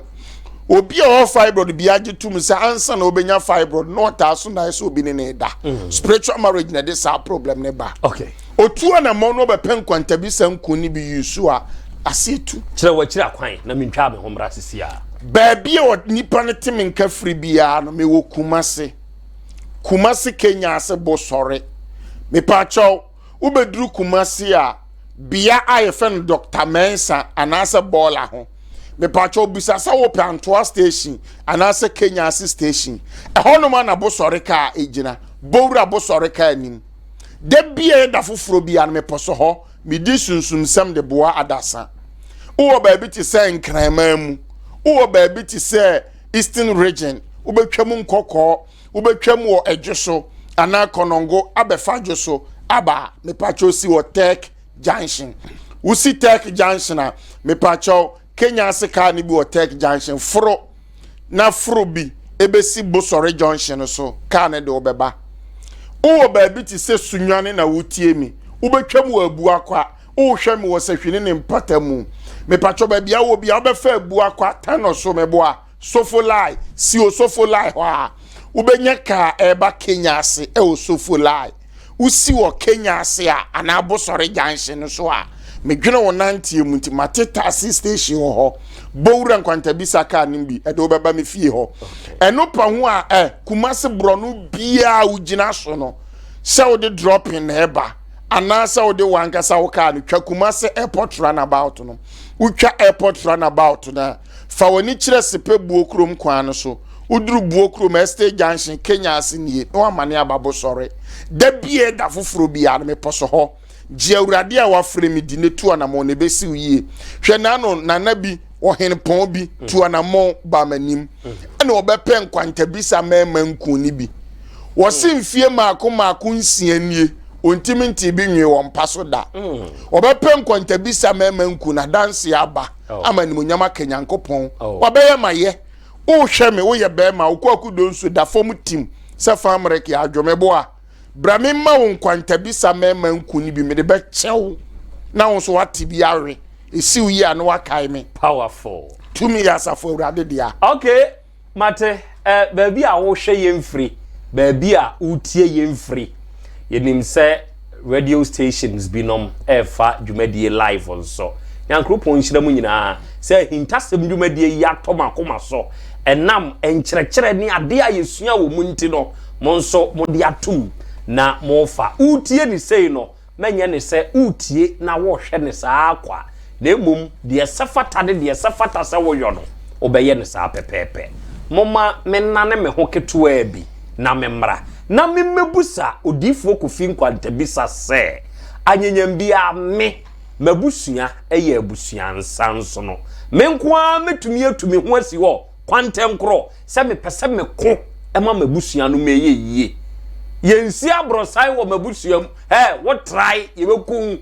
obi o fibroid bi age tum se ansa na obenya fibroid no ta so na so obi ne da spiritual marriage na this problem ne ba okay otu na mo no be pen kwanta bi san koni bi yusu a asetu kire wa kire akwan na mentwa me homra sisia baby o nipa ne timi nka firi bia no me wo kumase Kenya ase bo sore me pa chaw ubedru kumase a bia ayefen Dr. Mensa anase bola ho me pa chaw bisa sa wo Pantoa station anase Kenya ase station e hono ma na bo sore ka ejina bowura bo sore ka anim de bia da foforo bia no me poso ho me di sunsun sam de boa adasa wo ba bi ti se nkranma mu wo ba bi ti se Eastern region ubetwam nkokọ ubetwam wo edwoso ana konongo abefa dwoso aba me pacho si wo Tech Junction usi Tech Junction a me pacho Kenya asika ni bi wo Tech Junction fro na fro bi ebesi Bosore Junction so ka ne de obeba wo ba bi ti se sunwane na wotie mi ubetwam wo abu akwa wo hwem wo sahwini ne mpatamu me pacho ba bia wo bia obefa abu akwa tano so meboa Sofolai si o Sofolai wa ubenya ka eba Kenya ase e o Sofolai usi wo Kenya ase a ana Bosore Junction so a medwene wo nantie mu nti mateta station ho bowura nkwanta bisa ka nimbi e de obeba me fie ho eno pa ho a Kumase Bronu bia ugina so no se wo de drop in eba ana se wo de wankasa wo ka no twa Kumase airport runabout no utwa airport runabout na fa woni kire sepe buokrom kwan so uduru buokrom Estate Junction Kenya asenie no amane ababo sore da bie da foforo bia no me poso ho je awurade a wafre me di ne tu anamo ne besi uyie hwe na no nana bi ohen pon bi tu anamo ba manim ene obepen kwanta bisa mema nku ni bi wo simfie maako nsianie ontimi nti bi nwe wo mpaso da obepen kwanta bisa mema nku na dance aba amani munyama Kenyankopon wabeye maye wo hwe me wo ye be ma wo kwakudo nso da fom tim se fa America adwomebo a brame ma wo nkwanta bisa mema nku ni bi me de be chew na wo so wati bi awe esi uyi anu wakai me powerful to me yasafo awurade dia okay mate baby a wo hwe yemfiri baby a utie yemfiri yenim se radio stations binom efa dwumadie live onso yankropon hyira mu nyina se hintasem dwumadie ya tomakoma so enam enkyerɛkyerɛ ni ade a yesua wo mu nti no monso mo de atum na mofa utie ni sei no menye ne se utie na wo hwe ne saa kwa na emum de sefata de sefata se wo yo no obeye ne saa pepepe moma menane me ho ketua bi na memra na memebusa odifuo kofi nkwanta bisa se anyanyam bia me mabusua eye abusua nsanso no menkwa metumi atumi ho asi ho kwantem kro se me pese me ko ema mabusua no meye yie yensi abrosai wo mabusua wo try yebekun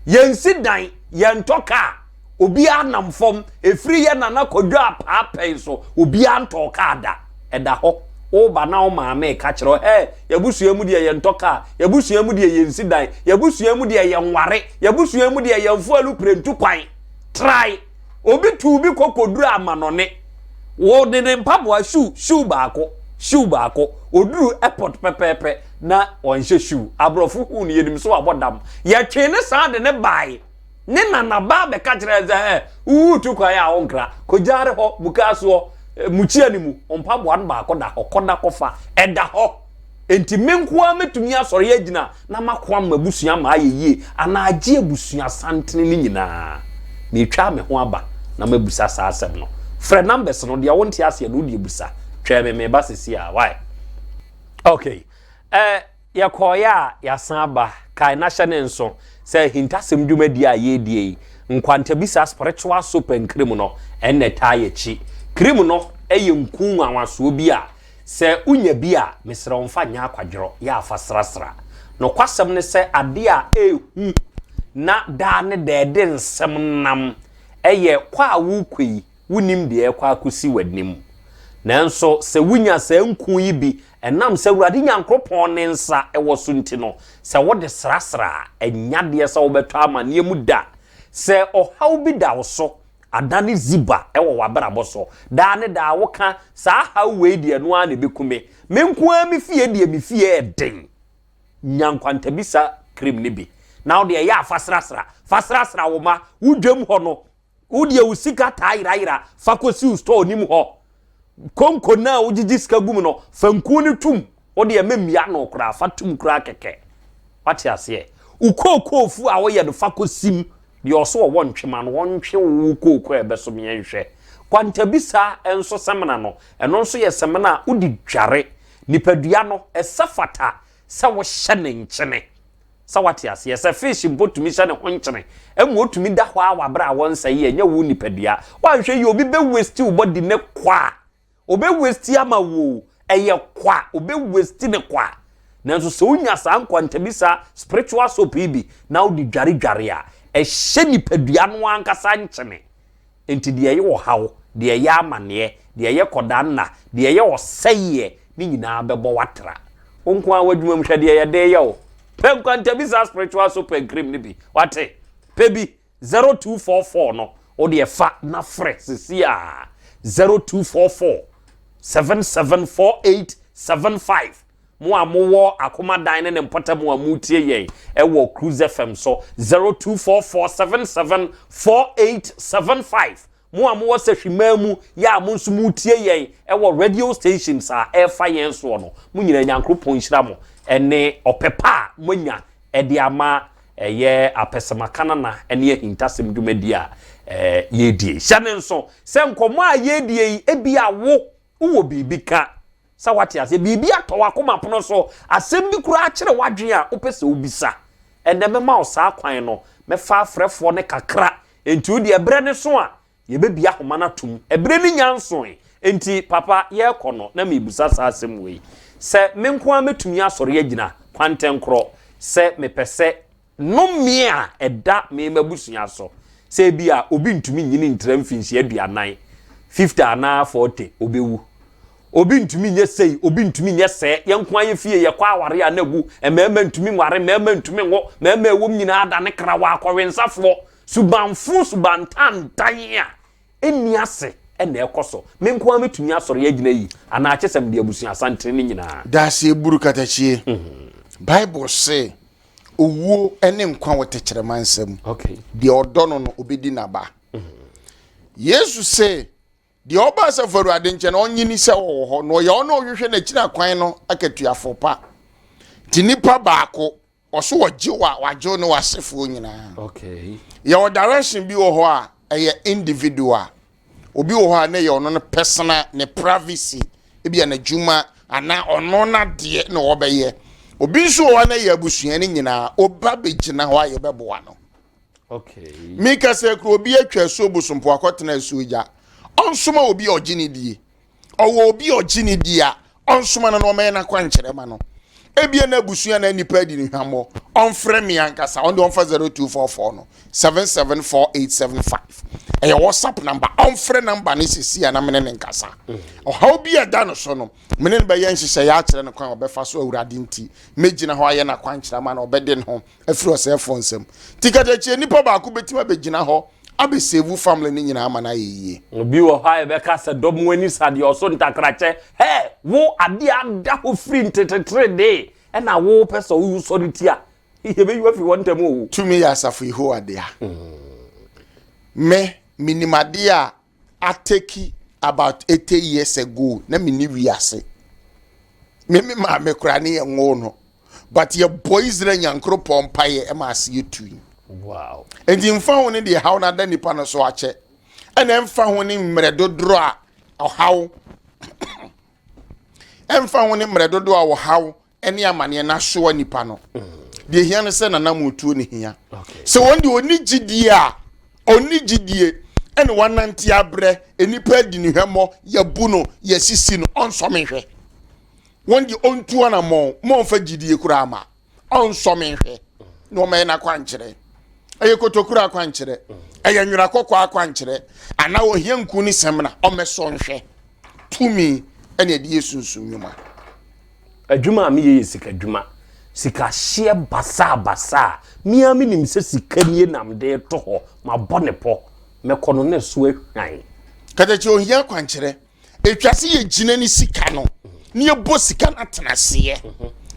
yensi dan yentoka obi anamfom efiri ye nana kodwa apaapai so obi antoka ada eda ho o ba na o maame ka kiro yabusua mu de yentoka yabusua mu de yensi dan yabusua mu de yenware yabusua mu de yenfo alu prentu kwan try obi tubi kokoduru amanone wo de ne mpabwa shoe baako oduru airport pepepe na onhye shoe abrofu hu ne yenim so abodam ye twene saa de ne bai ne nana ba be ka kire za tu kwa ya onkra ko jare ho bukaso muchia ni mu ompabwa no baako da okoda kofa eda ho enti menkoa metumi asore agina na makoa mabusua ma ayeye ana age abusua santene ni nyina me twa me ho aba na mabusa saa asem no frɛ numbers no dia wonte ase no die busa twa me ba sesi a why Okay. Yakoya yasamba kai national nso say hintasem dwumadi a yedie nkwanta bisa spiritual soap and cream no enne tayechi cream no eye nku anwaso bi a se unya bi a mesra onfa nya akwadworo ya afasrasra no kwasem ne se ade a ehu na da ne de nsem nam eye kwa wukui wunim de kwa akusi wanim nanso se wunya se nku yi bi enam se wurade nyankropon ne nsa ewo so nti no se wode srasra enyade se wo beto amane mu da se ohaw bi da wo so adane ziba ewo wabrabo so da ne da woka sa haw we die no a ne bekume menku a mi fie die mi fie eden nyankwanta bisa cream ne bi na wo de ya fasrasra wo ma wudwam ho no wo de usika taira fakosi store nim ho konko na ujiji sika gum no fanku ni tum wo de memia no kra fatum kra keke wate ase ukokofu a wo ye do fakosim de oso wo ntwema no wontwe wo kokoko ebeso me nhwe kwanta bisa enso semna no eno nso ye semna udi dware nipadua no esafata se wo hye ne nkyene sa wate ase se fish mbotumi hye ne ho nkyene emu otumi da hwa wabra wonsa ye nya wo nipadua wanhwe ye obi be waste wo body ne kwa obe waste ama wo eye kwa obe waste ne kwa nanso se unya sa nkwanta bisa spiritual soap bi na odi dware a ehye nipadua no ankasa nkyene enti de ye wo hawo de ye amane de ye kodanna de ye oseye ni nyina bebo watra onko a wadwuma mhwe de ye de ye wo pe nkwanta bisa spiritual soap and cream ni bi wate pe bi 0244 no odi ye fa na fresh sia 0244 774875 mo amowo akoma dan ne mpota mo amutie ye ewo Cruise FM so 0244774875 mo amowo sehwimamu ya mo nso mutie ye ewo radio stations a efa yen so no mo nyina nyankropon hyira mo ene opepa monya ede ama eye apesemakana na ene ye hintasem dwumadi a yedie hyane nso se nkomo a yedie ebi awo uwo bibika sa wate ase bibi atwa akoma pono so asem bi kura akire wadwen a opese obisa ene mema o sa kwan no mefa afrefo ne kakra enti odi ebre ne so a ye bebia homa na tum ebre ni nyanso enti papa ye kono na mebusa sa asem we se menko a metumi asore agina kwanten kro se mepese no me a eda me mabusunya so se bia obi ntumi nyini ntram finsi aduanan 50 na 40 obewu obi ntumi nye sei obi ntumi nye se yenko aye fie ye kwa aware anagu emema ntumi nware mema ntumi ngo mema ewom nyina ada ne kra wa akowensafo subanfu subantan dan a eni ase ene ekoso menko ametumi asore agina yi ana achesem de abusu asante ne nyina da se eburu katachie bible say owuo ene nkwa wotekere mansam okay de odono no obedi naba yesu say de oba se faru ade nche na onyini se wo ho no ye ono hwehwe na kira kwan no akatuafo pa ti nipa baako oso wajiwa wajo no wasefo nyina okay ye o direction bi wo ho a eye individual obi wo ho a na ye ono no personal ne privacy ebi na juma ana ono na de na wo be ye obi nso wo na ye abusua ni nyina oba begina ho aye beboa no okay mika se kro obi atwa so busumpo akotena suja onsoma obi oginidie owo obi oginidie a onsoma na no me na kwankyere ma no ebie na abusua na nipa di ni hwamo onfrɛ me ankasa on de onfa 0244 no 774875 eya WhatsApp number onfrɛ number ni sisi na mene ne nkasa o how bi ada no so no mene ne ba yɛn hyehyɛ ya kyerɛ no kwan obefa so awurade nti megina ho aye na kwankyere ma na obede ne ho afiri osefo nsam tikata chie nipa ba ko betima begina ho abesevu family ni nyina ama na yeye obi wo ha e be ka se dom wani sade oso ntakrache he wo ade ada ho free ntetetre de e na wo pesa wo sorry tia ihe be you fi wontam o tumi ya safu iho ade a me minimade a ateki about 80 years ago na mini wiase me ma me kura ne yenwo no but ye boys re nyankro pompaye e ma ase yetu wow endi mfa ho ne de haw na da nipa no so ache ene mfa ho ne mmre dodoro a haw emfa ho ne mredodo a wo haw ene amane na hyewa nipa no de hia ne se nana mutuo ne hia se wonde oni gidie a oni gidie ene wananti abre enipa di ne hwemo ya bu no ya sisi no onsomehwe wonde ontu ana mo fa gidie kura ama onsomehwe no me na kwankyere eye kotokura kwankyere eye nwura kokwa kwankyere ana wo hia nku ni semna omeso nhwe tumi ene de yesunsun nyuma adwuma me ye sika adwuma sika hye basa miami nim se sika nie nam de to ho mabone po mekono ne so ahwan kadachi ohia kwankyere etwase ye gina ni sika no ne ye bo sika na tenase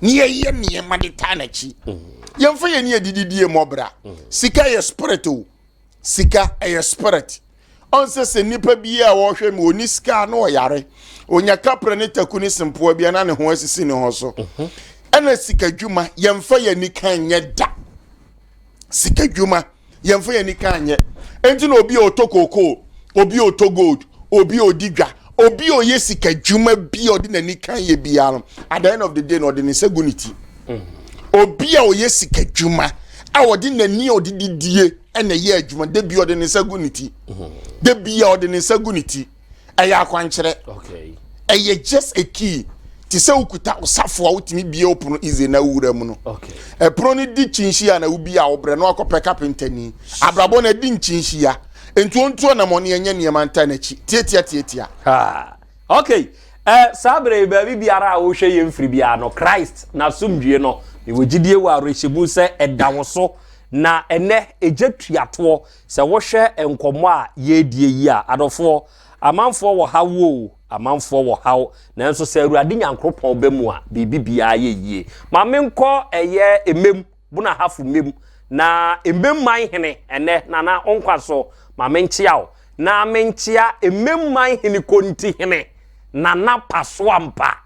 ne ye ne ma de tanachi yemfa ye ne dididie mobra sika ye spirit o sika ye spirit onse se nipa biya wo hwe me oni sika na o yare onya kapre ne takuni sempo bia na ne ho asisi ne ho so ena sika dwuma yemfa ye ni kan nye da sika dwuma yemfa ye ni kan nye enti na obi otokoko obi otogold obi odigwa obi oye sika dwuma bi odi na ni kan ye bia no at the end of the day no odi ni segunity obi a oye sika dwuma a odi na ni odi didie ena ye adwuma de bi odi ni segunity de bi odi ni segunity aya akwankyere okay eye just a key ti se ukuta osafo a utimi bie opono ize na wura mu no okay pro ni di chinhia na ubi a obre no akopɛ kapentani abrabo na di chinhia entu ontu na mo ne enye ne manta na chi tietia ha okay sabre ba biara a wo hwe ye mfiri bia no Christ na sumdue no ne wogidie wa rehyebu se ɛda wo so na ene ejetuato se wo hwe enkomo a ye die yi a adofo amanfo wo hawo amanfo wo hawo nanso se awurade nyankropon ba mu a bibia ye yie ma menko eye emem buna hafu mem na emem man hene ene nana onkwaso ma menchia o na menchia emem man hene konti hene nana paso ampa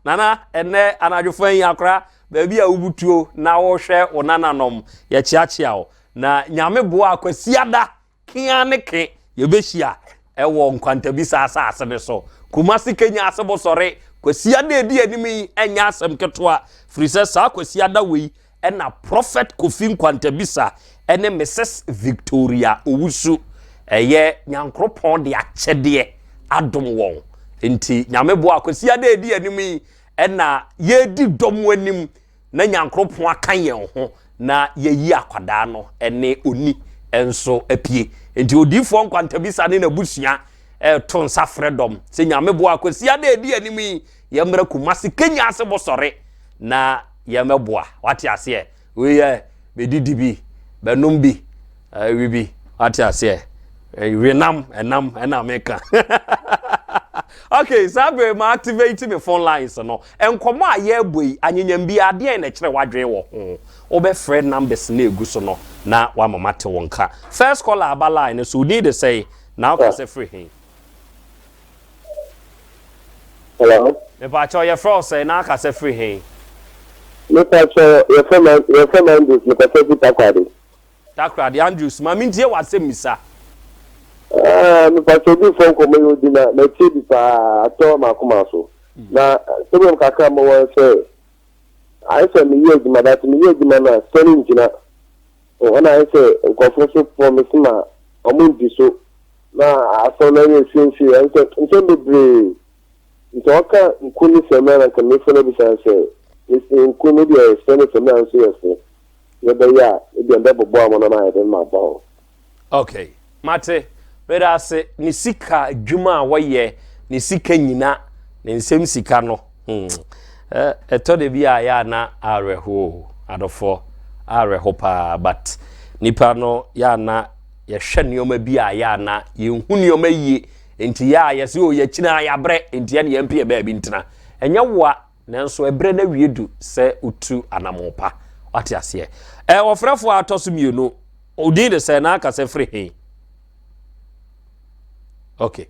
nana ene anadwofan yakra baabi a ubutuo na wo hwe onananom ye chiachia o na nyame boa akwasiada kianeke ye behia ewo nkwantabisa asase ne so kumasi Kenya asebo sore kwasiada edi animi enya asem ketoa frise sa kwasiada wei ena prophet Kofi nkwantabisa ene Mrs Victoria Owusu eye nyankropon de akyede adom won enti nyame boa kwasiada edi animi ena ye di dom wanim na nyankropon akan ye ho na ye yi akwada no ene oni enso apie enti odifo nkwantabisa ne na busua ton sa freedom se nyame boa akwasiada edi animi ye mra kumasi Kenya asebo sore na ye meboa wate ase we ye bedidibi benumbi we bi wate ase we nam enam enameka okay sabe ma activate me phone lines no enkomo a ye boi anyanyam bi ade na kire wadwen wo ho obe friend numbers na egu so no na wa mama te wonka first caller aba line so need to say now can say free him hello me pa cho your friend say now can say free him me pa cho your friend Andrews me pa say takrade Andrews ma mi die wa se misa me pa cho bi phone ko me odi na ti bi pa ato ma kuma so na sebem kakra mo won say I say me ye di ma that me ye di ma na story njina when I say nkofo for me sima omundi so na aso na ye sinsi I say nso be ntoka nkuni semana ka me fona bi say nkuni dia spend semana so yes ye be ya e bi ndabo bo amono na ye ma ba okay mate beda se ni sika dwuma woye ni sika nyina ni nsem sika no eto de bia ya na areho adofo areho pa but nipa no ya na ye hwe nioma bia ya na ye hu nioma yie enti ya yesi o ye kina ya bre enti ya ne yempe ba bi ntena enya woa nanso ebre na wiedu se utu anamopa wate ase ofrefo atoso mienu odin de se na aka se free he okay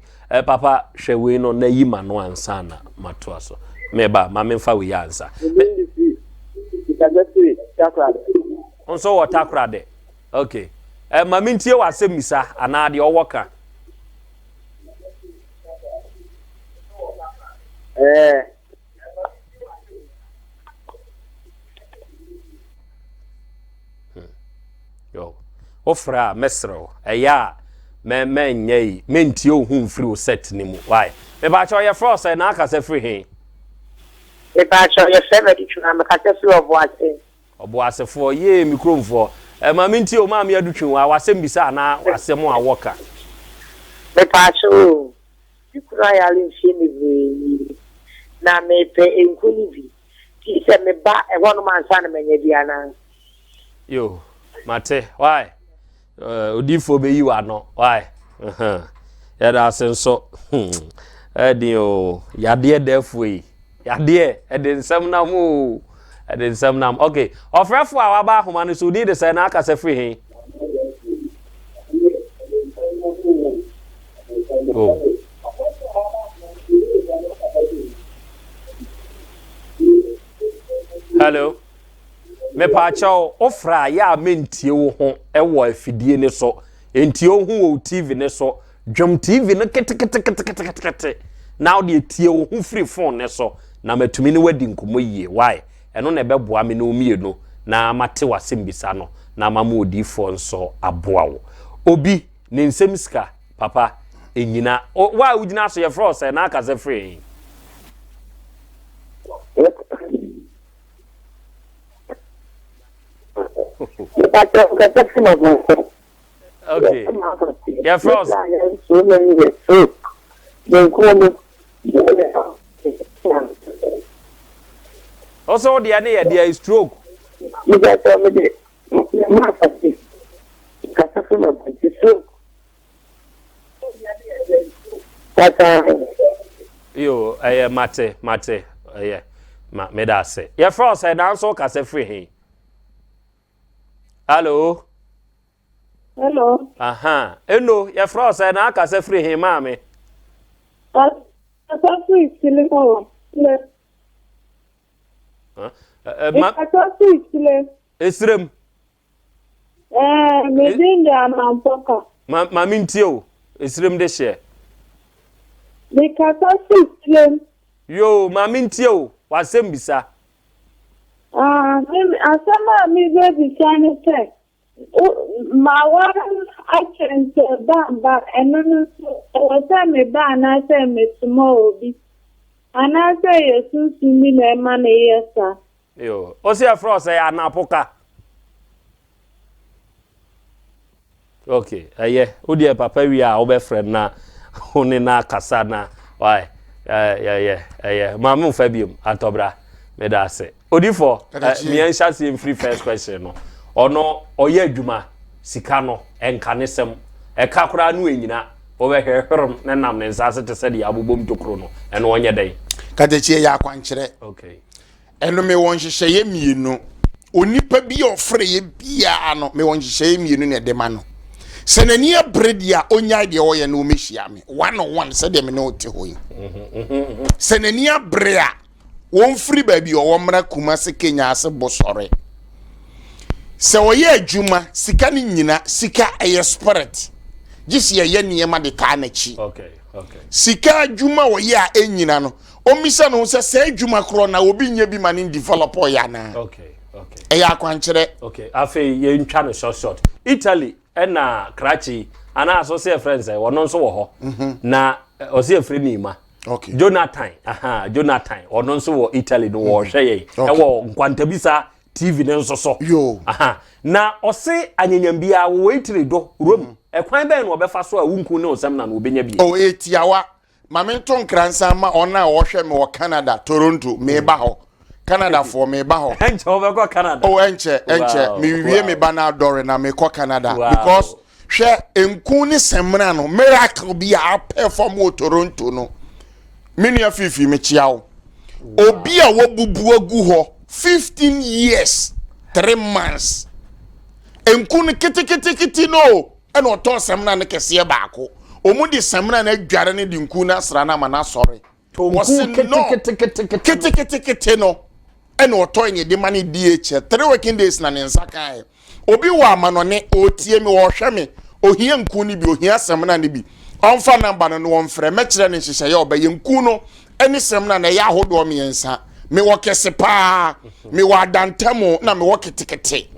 papa hwewe no na yi mano ansa na mato aso meba ma memfa we yansa onso wo takrade okay ma mintie wa semisa ana de owoka Yo. Ofra mesro. Eya me nyei. Menti ohun free o set ni mu. Why? Me ba cho ye frost na aka se free he. Me ba cho ye se me di tuna me ka se free oboase. Oboase for ye microphone for. Ma menti o ma me adutwu wa wasem bisa na wasem a woka. Me ba cho. Ikura ya lin shi ni na me pe enkuni bi. Ti se me ba e wonu man sa na menye bia na. Yo, mate, why? Odifo be you are no. Why? Ya da senso. Edio, ya de defo yi. Ya de, eden sam na mu. Eden sam na. Okay. Ofrefo a waba homa no so di de say na aka se free he. Oh. Hello. Me pa chaw ofra ya mentie wo ho e wo afidie ne so entie wo ho TV ne so dwom TV ne kete now de tie wo ho free phone ne so na matumi ne wadi nkomo yie why eno na beboa me no mienu na mate wasem bisa no na mama odifo nso aboa wo obi ne nsem sika papa enyina why ugina so ye frost na aka ze free Okay. Yeah, Frost. Also, the idea there is stroke. Yo, mate, yeah, me da say. Yeah, Frost, I dance so ka se free. Hello. Hello. Aha. Hello, your Frost and I can say free him, mammy. Free still on. It's room. Maybe the poker. Mammy, too. It's room this year. The yo, mammy, too. What's him, bisa? Asama mi baby shine say. My one I can say ba and no so me ba na say me tomorrow bi. And I say you see me na man yes sir. Yo, o say afro say anapoka. Okay, o dey papa wi a o be friend na oni na kasa na. Why? Yeah. Mamu fa biom atobra. Me da say. Odifo, me answer say free first question no. Ono oye adwuma sika no enkanesem e ka kura no enyina wo be hwehwerum ne nam ne nsase te se de abobom tokro no eno onye dai kadechie ya kwankire. Okay. Eno me won hyehyeye mienu onipa bi ofre ye bia no me won hyehyeye mienu ne de ma no senani abredia onya de oye no mehia me one on one se de me no te hoyi senani abrea won free baby o womra kuma se Kenya ase bosore se oye adwuma sika ni nyina sika eye spirit gisi ye niema de ka na chi. Okay. Sika adwuma oye a enyina no omisa no se adwuma kro na obi nya bi mane develop ya na. Okay. Eya kwankire. Okay, afi ye ntwa no short. Italy na Karachi ana so say friends wono nso wo ho na o say friend ni ma. Okay. Jonathan wono nso wo Italy no wo hwe ye e wo nkwantabisa TV ne nso so. Yo. Na o say anyanyam bia wo Italy do Rome e kwan ben wo befa so a wunku ne osem na no obenya bi. O etiawa mamenton nkransa ma ona wo hwe me wo Canada Toronto me ba ho. Canada for me ba ho. Enche over go Canada. Oh enche me wie me ba na adore na me ko Canada because hwe enku ni semra no miracle bi a perform wo Toronto no. Many of you me chiao. Obi a wo bubu agu ho 15 years 3 months. Enku ni kiti no. Eno oto semra ne kese baako. Omudi semra na adware ne di nku na sra na ma na sori. Kiti no. Eno oto nye de mani DH 3 working days na nsakai. Obi wa amanone otie me wo hwe me ohia nku ni bi ohia semna ne bi. Onfa number no won frɛ mɛkyerɛ ne hyehyɛ ye obaye nku no any semna na ya hodo miensa me wo kese pa me wa dantamo na me wo ketekete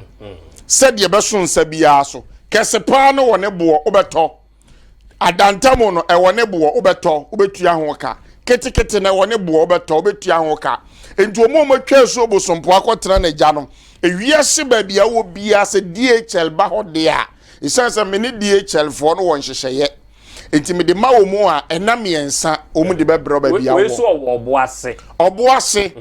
said ye beso nsa bia so kese pa no wo ne bo obeto adantamo no e wo ne bo obeto obetua ho ka ketekete na wo ne bo obeto obetua ho ka enti omo mo twa so bosompo akotra na gya no ewiase ba bia wo bia se DHL ba ho de a isansa me ne DHL fo no won hyehyeye enti me de ma wo mu a enam yensa omu de bebro ba bia wo we so oboase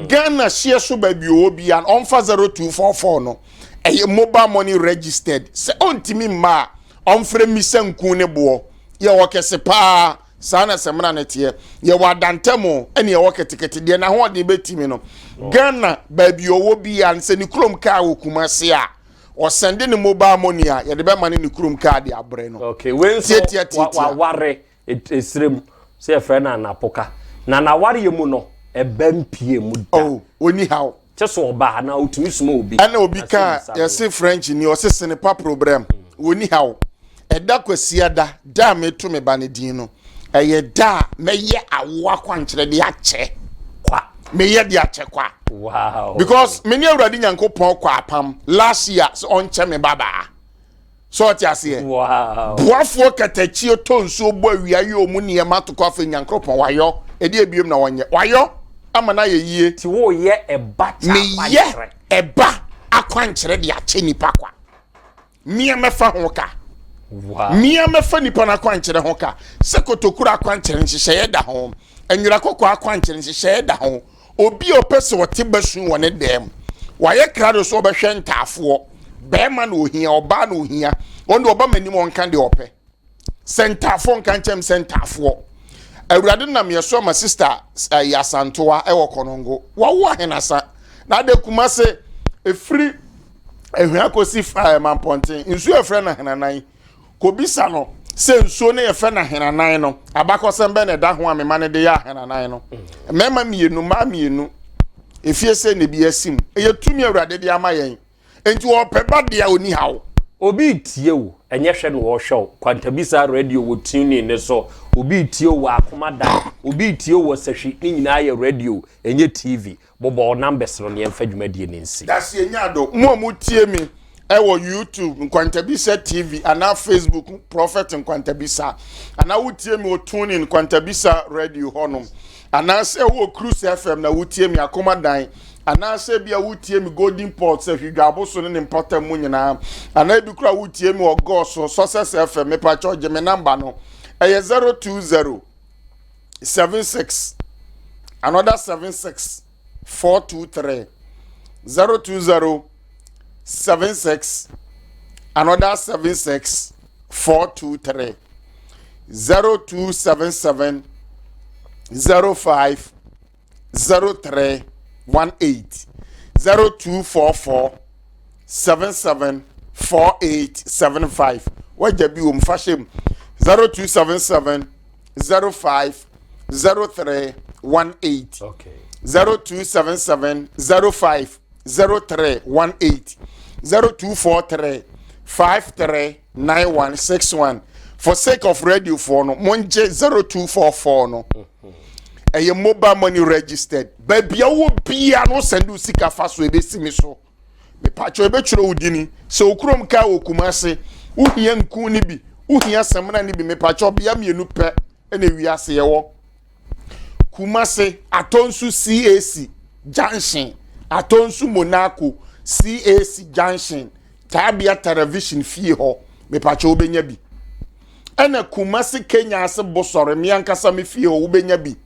Ghana share so ba bia wo bia on fa 0244 no eye mobile money registered se ontimi ma on frɛ mi sanku ne bo ye wo kese pa sana semna netie ye wadantemo ene ye wo ketekete de na ho de betimi no Ghana ba bia wo bia se ni krom ka wo kumase a o send ni mobile money a ye de be mane ni krom ka de abre no okay when so wa ware esrem se friend na napoka na ware ye mu no e bampie mu da oh oni how cheso oba na otumi suma obi ana obi ka ye se French ni o se sene pa problem oni how eda kwasia da me to me banedin no eye da me ye awo akwankyere de ache kwa me ye de ache kwa wow because many awurade nyankopon kwa apam last year so on che me baba so ti ase wow boafo katachi tonso bo awia ye omu ne ma to kwa fa nyankopon wayo e de ebiem na wonye wayo amana ye yie ti wo ye eba cha me ye eba akwankyere de ache nipa kwa mia mefa ho ka wow mia mefa nipa na akwankyere ho ka sekotokura akwankyere nhyehyɛ da ho enwura kokɔ akwankyere nhyehyɛ da ho obi opese wote basu wone dem waye krado so obehwe ntafo bema na ohia oba na ohia wonde oba manim wonka de ope sentafo nka nchem sentafo awurade nam yeso ma sister yasantoa e wokonongo wawo ahenasa na de kumase efri ehua kosi mamponten nsu efre na henanan ko bisa no se nsuo ne yefe na henanan no abakosem be ne da ho amema ne de ya henanan no mema mienu ma mienu efie se ne bi asim eyetumi awurade de ama yen enti wo peba de a oni hawo obi tie wo enye hwe no wo hwe kwantabisa radio wo tune ne so obi tie wo akomada obi tie wo sahwi ni nyina ye radio enye TV bobo numbers no ne mfa dwumadie ne nsi das ye nyado mo tie mi ewo YouTube Nkwantabisa TV ana Facebook Prophet Nkwantabisa ana wutie mi o tune in Nkwantabisa radio honom ana se wo Cruise FM na wutie mi akomadan ana se bia wutie mi Golden Port se hwigabo so ne important mu nyina ana bi kura wutie mi Ogoso Success FM me pa charge me number no eye 020 76 another 76 423 020 76 another 76 423 0277 05 03 18 0244 77 4875 wajabi umfashem 0277 05 03 18 okay 0277 05 0318 0243 539161 for sake of radio for no monje 0244 no eye mobile money registered babia wo bia no send sika faso ebesimi so me pacho ebetwero udini se okrom ka okumase uhia nku ni bi uhia semna ni bi me pacho bia mienu pe ene wiase ye wo kumase atonsu CAC junction atonsu Monaco CAC junction tabia television fie ho me pacho obenya bi ena kumase Kenya ase bosore mi ankasa me fie ho obenya bi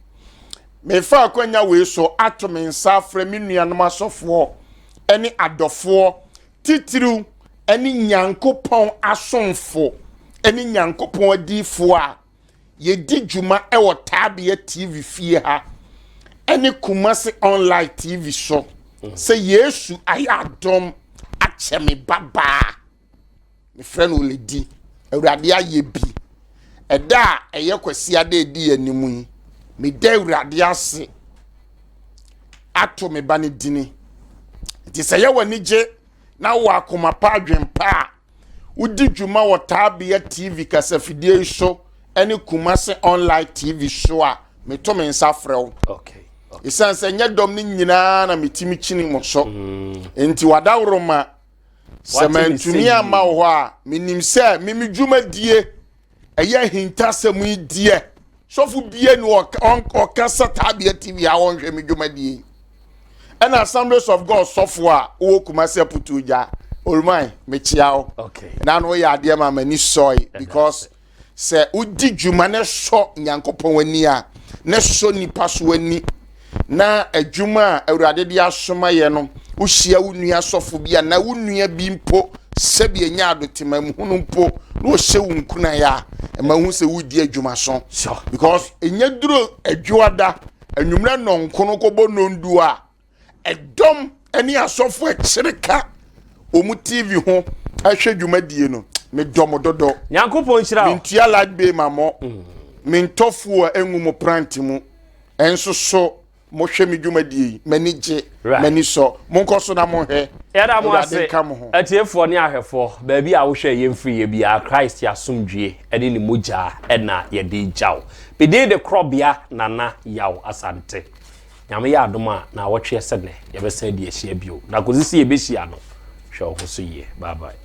me fa akwanya we so atome nsa afre mi nuanom asofo ene adofo titiru ene nyankopon asomfo ene nyankopon adifo a ye di djuma e wo tabia TV fie ha ene kumase online TV show se Yesu ayadom acheme baba me friend oledi awurade aye bi eda eye kwasi ade di animu yi me da awurade ase ato me bane dini ti se ye wani je na wo akoma pa adwempa udi djuma wo tabia TV kasafidie show ene kumase online TV show a me to me nsa frɛw okay isan sɛ nyɛ dɔm ne nyinaa na metimi kyini mo so enti wadaworo ma sɛ mantumi ama wo hɔ a menim sɛ mimi dwumadie ɛyɛ hintasɛm yi die sɔfo bie ni ɔkasa tabia tv a wɔnhwɛ me dwumadie ɛna Assemblies of God sɔfo a wo kuma sɛ putu gya olman me chiao okay na no ya ade ma mani soy because sɛ udi dwuma ne so nyankopɔn wani a ne so nipa so wani na adwuma a awurade de asoma ye no wo hia wo nua sɔfo bia na wo nua bi mpo sɛ bia nya adotima muhunu mpo na wo hye wo nkuna ya ma hu sɛ wo di adwuma so because enya duro adwuada anwumra nonkono kobo nondu a edom ani asɔfo akyirika omu TV ho ahwɛ dwumadie no me dom dodo nyankopɔn hyira mintua lagbe mamo mintofu enwu mo pranti mu enso so mo hwɛ me dwumadie manije maniso monkoso na mo hwɛ yada mo ase atiefo ne ahwefo baabi a wo hwɛ yemfiri ye bia Christ yasomdwie ene ni mogya ena ye de gyaw bidi de krobia nana yaw asante nyame ya adoma na wotwe sene ye besa di ahia bio na kozisi ye behia no hwɛ wo so ye bye bye